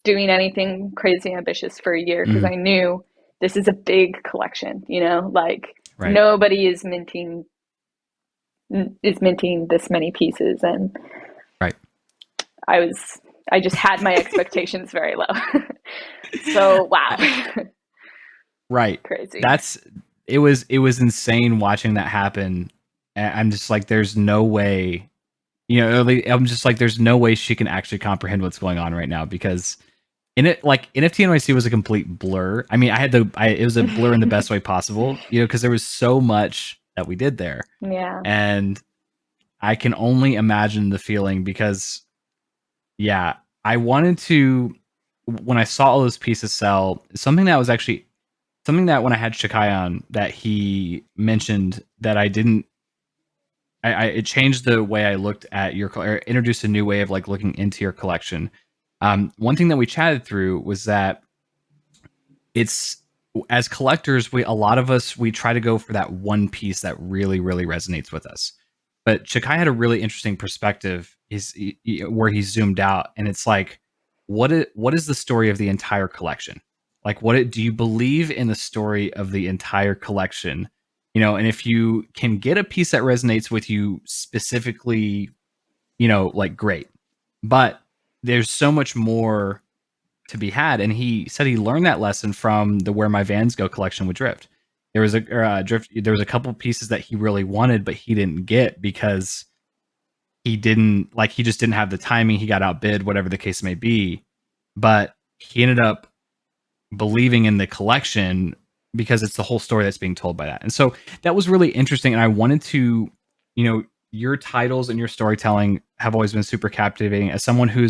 doing anything crazy ambitious for a year because Mm, I knew this is a big collection, you know, like right. nobody is minting this many pieces and Right. I was I just had my expectations very low. So wow. Right. Crazy. That's it was insane watching that happen. I'm just like there's no way, I'm just like there's no way she can actually comprehend what's going on right now because in it like NFT NYC was a complete blur. I mean, it was a blur in the best way possible, because there was so much that we did there. Yeah. And I can only imagine the feeling because yeah, I wanted to when I saw all those pieces sell, something that when I had Shikai on that he mentioned that I didn't it changed the way I looked at or introduced a new way of like looking into your collection. One thing that we chatted through was that it's as collectors, a lot of us we try to go for that one piece that really really resonates with us. But Shikai had a really interesting perspective where he zoomed out and it's like what is the story of the entire collection? Like do you believe in the story of the entire collection? And if you can get a piece that resonates with you specifically, like great. But there's so much more to be had. And he said he learned that lesson from the Where My Vans Go collection with Drift. There was a couple pieces that he really wanted, but he didn't get because he just didn't have the timing. He got outbid, whatever the case may be. But he ended up believing in the collection because it's the whole story that's being told by that. And so that was really interesting. And I wanted to, your titles and your storytelling have always been super captivating. As someone who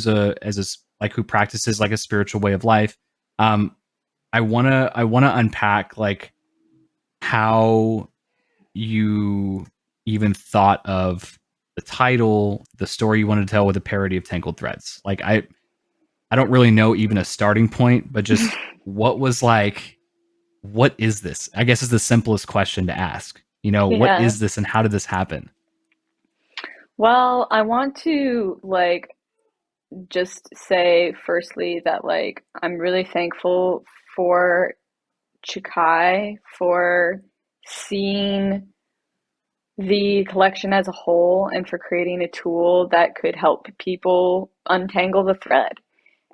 practices like a spiritual way of life, um, I wanna unpack like how you even thought of the title, the story you wanted to tell with a parody of Tangled Threads. Like I don't really know even a starting point, but just what was like, what is this? I guess is the simplest question to ask. What Yeah. is this and how did this happen? Well, I want to like just say firstly that like I'm really thankful for Chikai for seeing the collection as a whole and for creating a tool that could help people untangle the thread.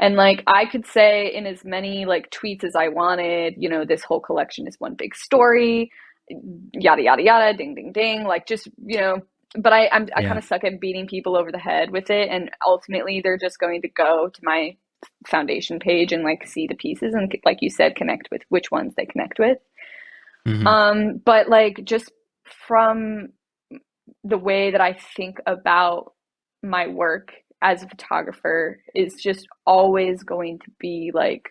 And like I could say in as many like tweets as I wanted, this whole collection is one big story, yada yada yada, ding ding ding, like just, but I kind Yeah. of suck at beating people over the head with it, and ultimately they're just going to go to my foundation page and like see the pieces and like you said, connect with which ones they connect with. Hmm. But like just from the way that I think about my work as a photographer is just always going to be like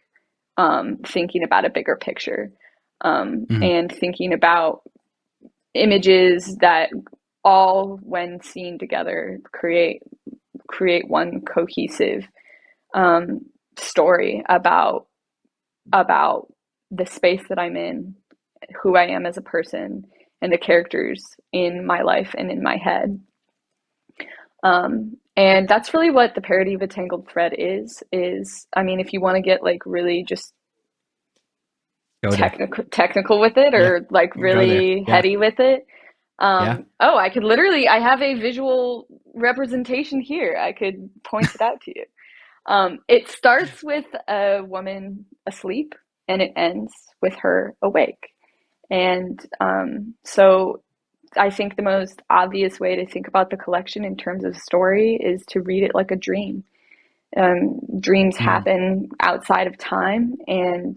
thinking about a bigger picture, Hmm. and thinking about images that all, when seen together, create one cohesive um, story about the space that I'm in, who I am as a person, and the characters in my life and in my head. And that's really what the parody of a tangled thread is, I mean, if you want to get like really just Go there. technical with it, Yeah. or like Go there. really Yeah. heady with it. Yeah. I have a visual representation here. I could point it out to you. It starts with a woman asleep and it ends with her awake. And so I think the most obvious way to think about the collection in terms of story is to read it like a dream. Dreams Mm. happen outside of time, and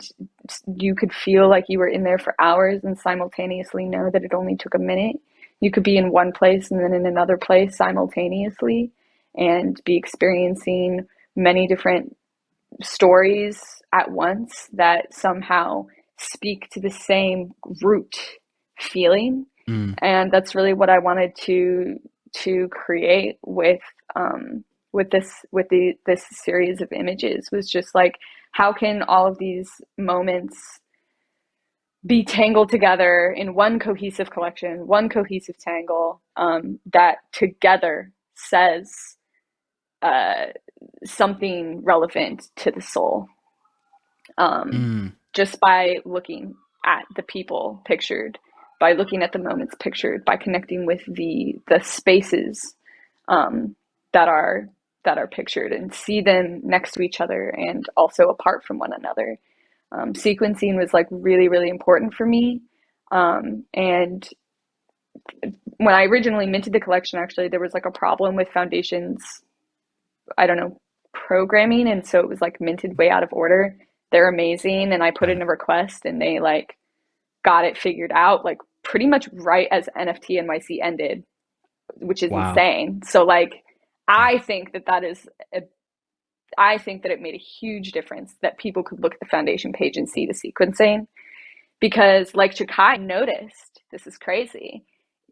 you could feel like you were in there for hours and simultaneously know that it only took a minute. You could be in one place and then in another place simultaneously and be experiencing many different stories at once that somehow speak to the same root feeling. Mm. And that's really what I wanted to create with this series of images, was just like, how can all of these moments be tangled together in one cohesive collection, one cohesive tangle, that together says uh, something relevant to the soul, um, Mm. just by looking at the people pictured, by looking at the moments pictured, by connecting with the spaces um, that are pictured, and see them next to each other and also apart from one another. Sequencing was like really really important for me, and when I originally minted the collection, actually there was like a problem with Foundation's, I don't know, programming, and so it was like minted way out of order. They're amazing, and I put Got in it. a request and they like got it figured out like pretty much right as NFT NYC ended, which is Wow. insane. So like Yeah. I think that is a, I think that it made a huge difference that people could look at the Foundation page and see the sequencing, because like Chakai noticed, this is crazy.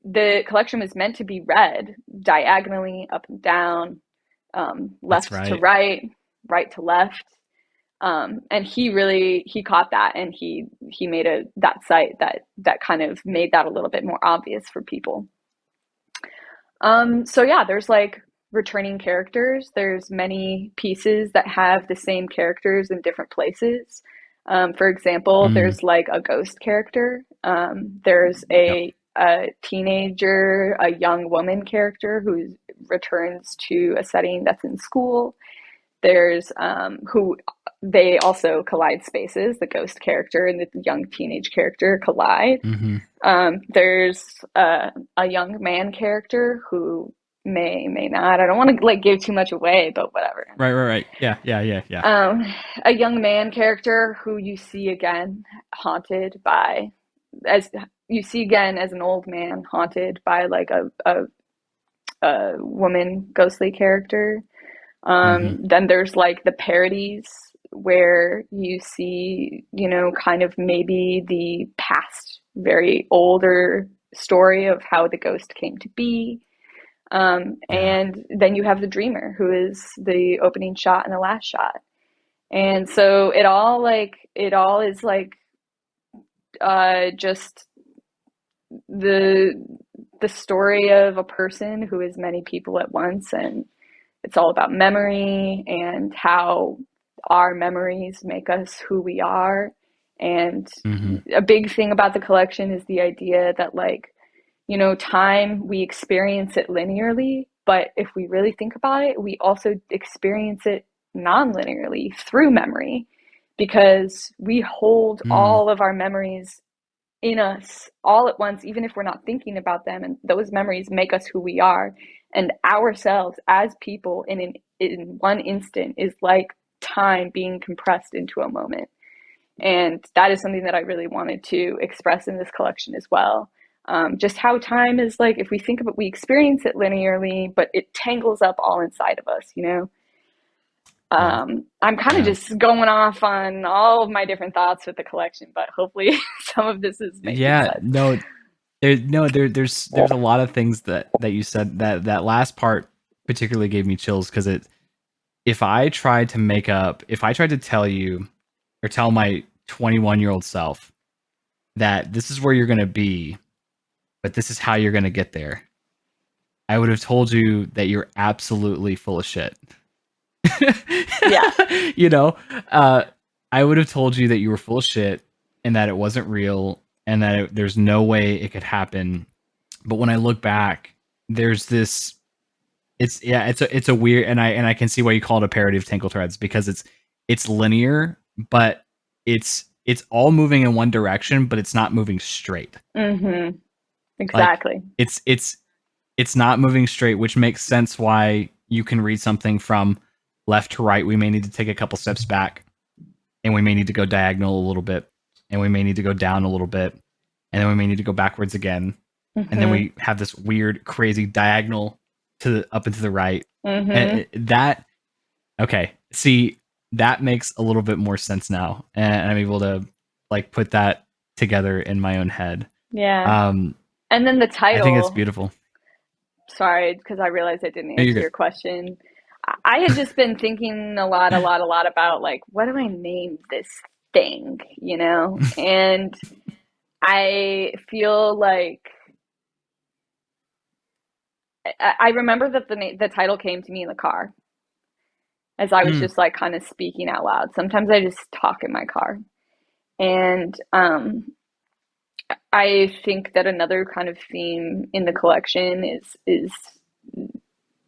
The collection was meant to be read diagonally up and down, That's left to right. right, right to left. And he caught that, and he made that site that kind of made that a little bit more obvious for people. So yeah, there's like returning characters. There's many pieces that have the same characters in different places. For example, Mm. there's like a ghost character. There's Yep. a teenager, a young woman character who returns to a setting that's in school. There's who they also collide spaces. The ghost character and the young teenage character collide. Hmm. There's a young man character who may not. I don't want to like give too much away, but whatever. Right. Right. Right. Yeah. Yeah. Yeah. Yeah. Um, a young man character who you see again haunted by, as you see again as an old man haunted by like a woman ghostly character. Hmm. Then there's like the parodies where you see, kind of maybe the past, very older story of how the ghost came to be. Yeah. And then you have the dreamer, who is the opening shot and the last shot. And so it all is like just the the story of a person who is many people at once, and it's all about memory and how our memories make us who we are. And Hmm. a big thing about the collection is the idea that, like, time, we experience it linearly, but if we really think about it, we also experience it non-linearly through memory, because we hold Mm. all of our memories in us all at once, even if we're not thinking about them. And those memories make us who we are. And ourselves as people in one instant is like time being compressed into a moment. And that is something that I really wanted to express in this collection as well. Just how time is, like, if we think of it, we experience it linearly, but it tangles up all inside of us. Yeah. I'm kind of Yeah. just going off on all of my different thoughts with the collection, but hopefully some of this is making Yeah. sense. No, there's a lot of things that you said, that last part particularly gave me chills, because if I tried to tell you, or tell my 21-year-old self that this is where you're going to be, but this is how you're going to get there, I would have told you that you're absolutely full of shit. Yeah. you know, uh, I would have told you that you were full of shit, and that it wasn't real, and that there's no way it could happen. But when I look back, there's this. It's a weird, and I can see why you call it a parody of Tangle Threads, because it's linear, but it's all moving in one direction, but it's not moving straight. Mm-hmm. Like Exactly. it's it's it's not moving straight, which makes sense why you can read something from left to right. We may need to take a couple steps back, and we may need to go diagonal a little bit, and we may need to go down a little bit, and then we may need to go backwards again, and then Mm-hmm. we have this weird, crazy diagonal up and to the right, Mm-hmm. and that okay. See, that makes a little bit more sense now, and I'm able to like put that together in my own head. Yeah. Um, And then the I think it's title, beautiful. sorry, because I realized I didn't No, you're answer good. your question. I had just been thinking a lot about, like, what do I name this thing? And I feel like I remember that the title came to me in the car as I was Mm, just like kind of speaking out loud. Sometimes I just talk in my car. And I think that another kind of theme in the collection is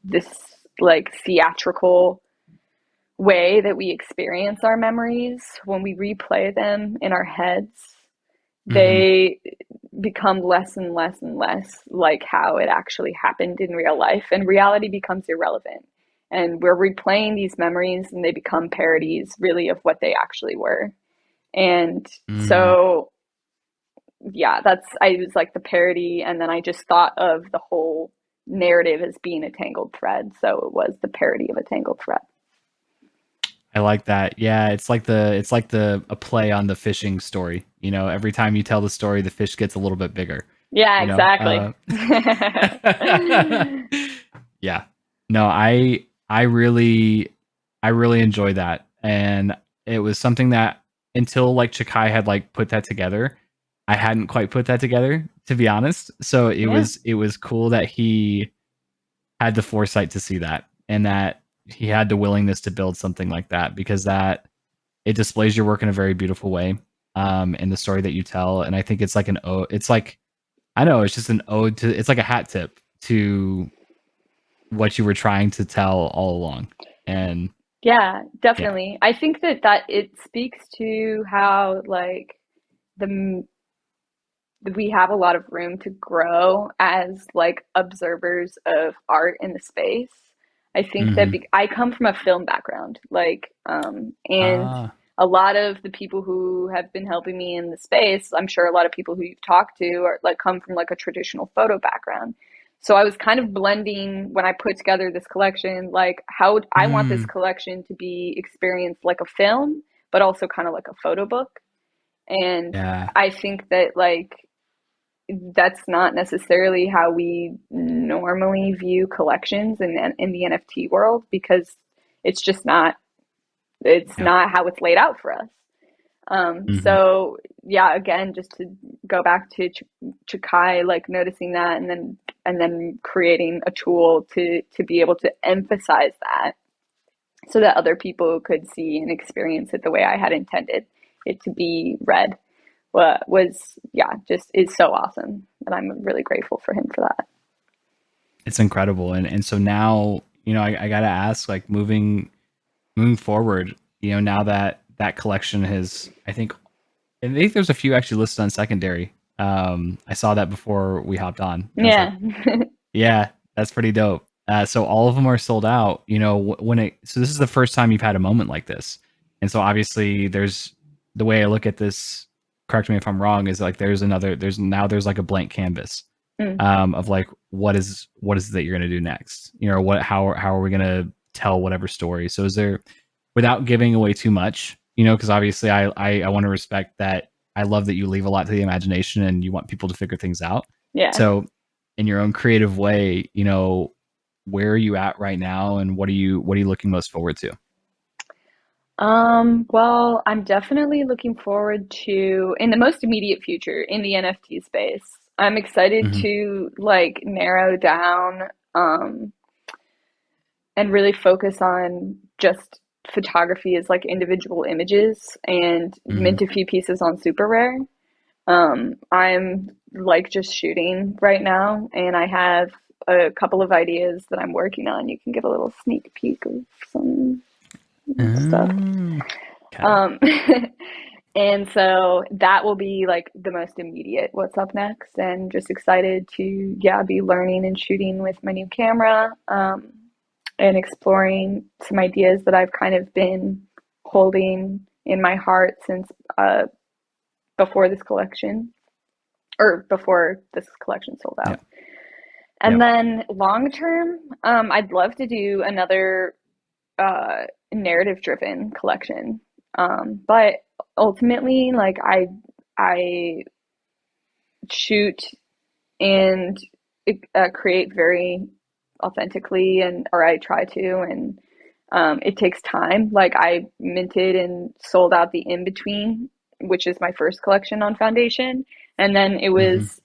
this, like, theatrical way that we experience our memories when we replay them in our heads. hmm. They become less and less and less like how it actually happened in real life, and reality becomes irrelevant. And we're replaying these memories, and they become parodies, really, of what they actually were. And Mm. so, yeah, I was like the parody, and then I just thought of the whole narrative as being a tangled thread. So it was the parody of a tangled thread. I like that. Yeah, it's like the a play on the fishing story. Every time you tell the story, the fish gets a little bit bigger. Yeah, You know. exactly. Yeah. No, I really enjoy that, and it was something that, until like Chikai had like put that together, I hadn't quite put that together, to be honest. So it Yeah. was it was cool that he had the foresight to see that, and that he had the willingness to build something like that, because that it displays your work in a very beautiful way, in the story that you tell. And I think it's like an ode. It's like, I know, it's just an ode to, it's like a hat tip to what you were trying to tell all along. And Yeah, yeah. definitely. I think that it speaks to how, like, the we have a lot of room to grow as, like, observers of art in the space. I think that Hmm. I come from a film background, like, and Ah. a lot of the people who have been helping me in the space, I'm sure a lot of people who you've talked to are, like, come from like a traditional photo background. So I was kind of blending when I put together this collection, like, how I want this Mm. collection to be experienced like a film, but also kind of like a photo book. And Yeah. I think that, like, that's not necessarily how we normally view collections in the NFT world, because it's Yeah. not how it's laid out for us. Hmm. So yeah, again, just to go back to Chikai, like noticing that, and then creating a tool to be able to emphasize that so that other people could see and experience it the way I had intended it to be read. Was yeah, just is so awesome, and I'm really grateful for him for that. It's incredible. And so now, I gotta ask, like, moving forward, now that that collection has, I think there's a few actually listed on secondary. I saw that before we hopped on. I was like, Yeah. yeah, that's pretty dope. So all of them are sold out. So this is the first time you've had a moment like this, and so obviously there's the way I look at this. Correct me if I'm wrong. Is like there's like a blank canvas, Mm. of like what is it that you're gonna do next? How are we gonna tell whatever story? So is there, without giving away too much, because obviously I want to respect that. I love that you leave a lot to the imagination and you want people to figure things out. Yeah. So in your own creative way, where are you at right now, and what are you looking most forward to? Well, I'm definitely looking forward to, in the most immediate future, in the NFT space. I'm excited Hmm. to like narrow down and really focus on just photography as like individual images and Hmm. mint a few pieces on super rare. I'm like just shooting right now, and I have a couple of ideas that I'm working on. You can get a little sneak peek of some stuff. Okay. Um, and so that will be like the most immediate what's up next, and just excited to, yeah, be learning and shooting with my new camera, and exploring some ideas that I've kind of been holding in my heart since before this collection, or before this collection sold Yeah. out. And Yep. then long term, I'd love to do another narrative driven collection. But ultimately, like I shoot and create very authentically, and or I try to, and it takes time. Like I minted and sold out the in between, which is my first collection on Foundation, and then it Hmm. was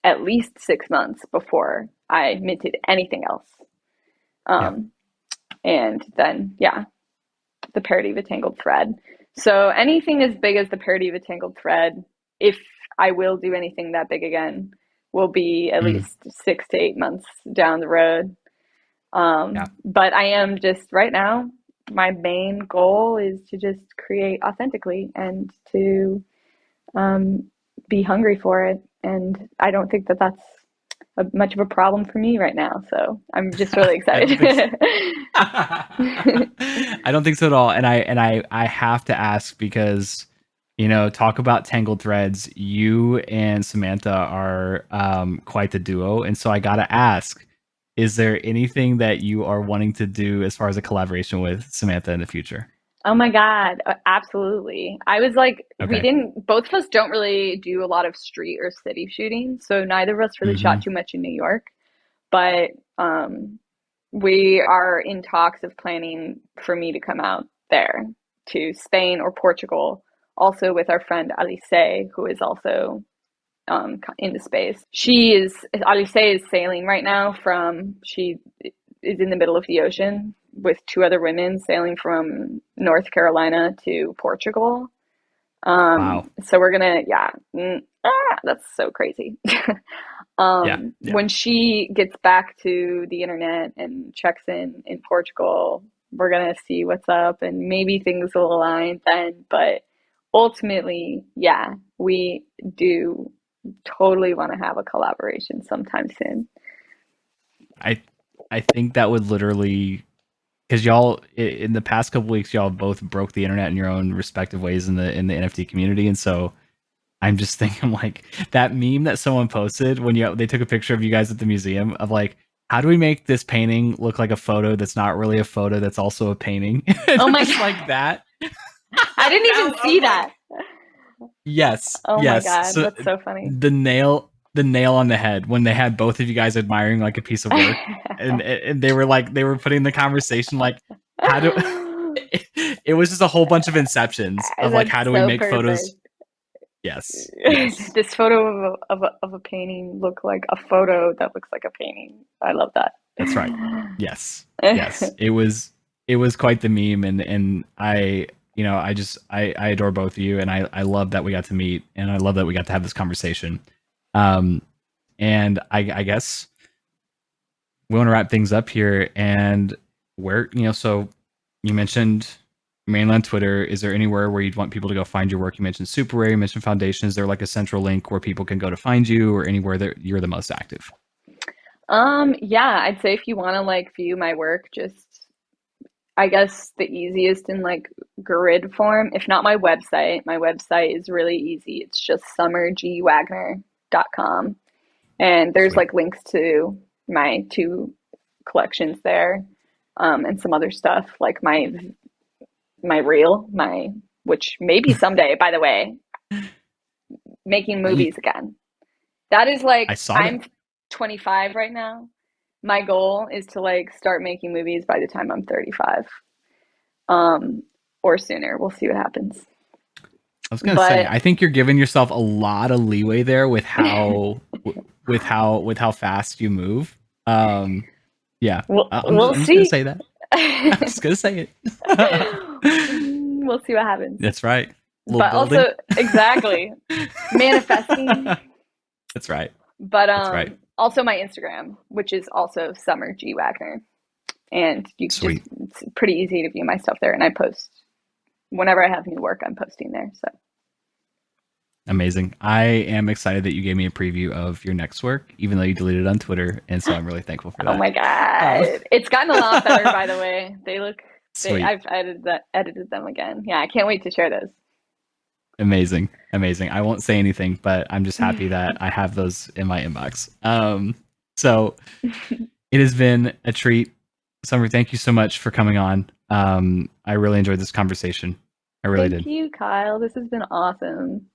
at least 6 months before I minted anything else. Yeah. Um, and then, yeah, the parody of a tangled thread. So anything as big as the parody of a tangled thread, if I will do anything that big again, will be at Mm. least 6 to 8 months down the road. Yeah. But I am just right now, my main goal is to just create authentically and to um, be hungry for it. And I don't think that that's much of a problem for me right now. So I'm just really I don't excited. think so. I don't think so at all. And I have to ask because, talk about tangled threads. You and Samantha are, quite the duo, and so I gotta ask: is there anything that you are wanting to do as far as a collaboration with Samantha in the future? Oh my God, absolutely. I was like, we Okay. didn't, both of us don't really do a lot of street or city shooting. So neither of us really Hmm. shot too much in New York. But we are in talks of planning for me to come out there to Spain or Portugal, also with our friend Alice, who is also into space. Alice is sailing right now she is in the middle of the ocean with two other women sailing from North Carolina to Portugal. Wow. So we're gonna, yeah, that's so crazy. Yeah. Yeah. When she gets back to the internet and checks in Portugal, we're gonna see what's up, and maybe things will align then. But ultimately, yeah, we do totally want to have a collaboration sometime soon. I I think that would literally, because y'all in the past couple weeks y'all both broke the internet in your own respective ways in the NFT community, and so I'm just thinking like that meme that someone posted when they took a picture of you guys at the museum of like, how do we make this painting look like a photo that's not really a photo that's also a painting? Oh my Just like God. that. I didn't even I see was that. like, yes, Oh my yes. God, So that's so funny. the nail on the head when they had both of you guys admiring like a piece of work, and they were like they were putting the conversation like, how do it was just a whole bunch of inceptions of like, That's how do we so make photos perfect. Yes. Yes. This photo of a painting look like a photo that looks like a painting. I love that. That's right. Yes. Yes. It was quite the meme, and I, I adore both of you, and I love that we got to meet, and I love that we got to have this conversation. Um and I guess we want to wrap things up here, and where, so you mentioned mainly on Twitter. Is there anywhere where you'd want people to go find your work? You mentioned Super Rare, you mentioned Foundation. Is there like a central link where people can go to find you, or anywhere that you're the most active? Yeah, I'd say if you want to like view my work, just I guess the easiest in like grid form, if not my website is really easy. It's just summergwagner.com. And there's Sweet. like links to my two collections there, and some other stuff like my reel, my which maybe someday, by the way, making You, movies again. That is I like saw that. I'm 25 right now. My goal is to like start making movies by the time I'm 35. Um, or sooner. We'll see what happens. I was gonna say, But I think you're giving yourself a lot of leeway there with how fast you move. Um, yeah, we'll I'm just gonna see. say that. I'm just gonna say it. We'll see what happens. That's right. A little But building. also exactly manifesting. That's right. But That's right. also my Instagram, which is also Summer G Wagner. And you just Sweet. it's pretty easy to view my stuff there and I post whenever I have new work I'm posting there. So Amazing. I am excited that you gave me a preview of your next work, even though you deleted it on Twitter, and so I'm really thankful for oh that. my Uh, god. It's gotten a lot better by the way. They Sweet. I've edited them again. Yeah, I can't wait to share those. Amazing. Amazing. I won't say anything, but I'm just happy that I have those in my inbox. So it has been a treat. Summer, thank you so much for coming on. I really enjoyed this conversation. I really Thank did. you, Kyle. This has been awesome.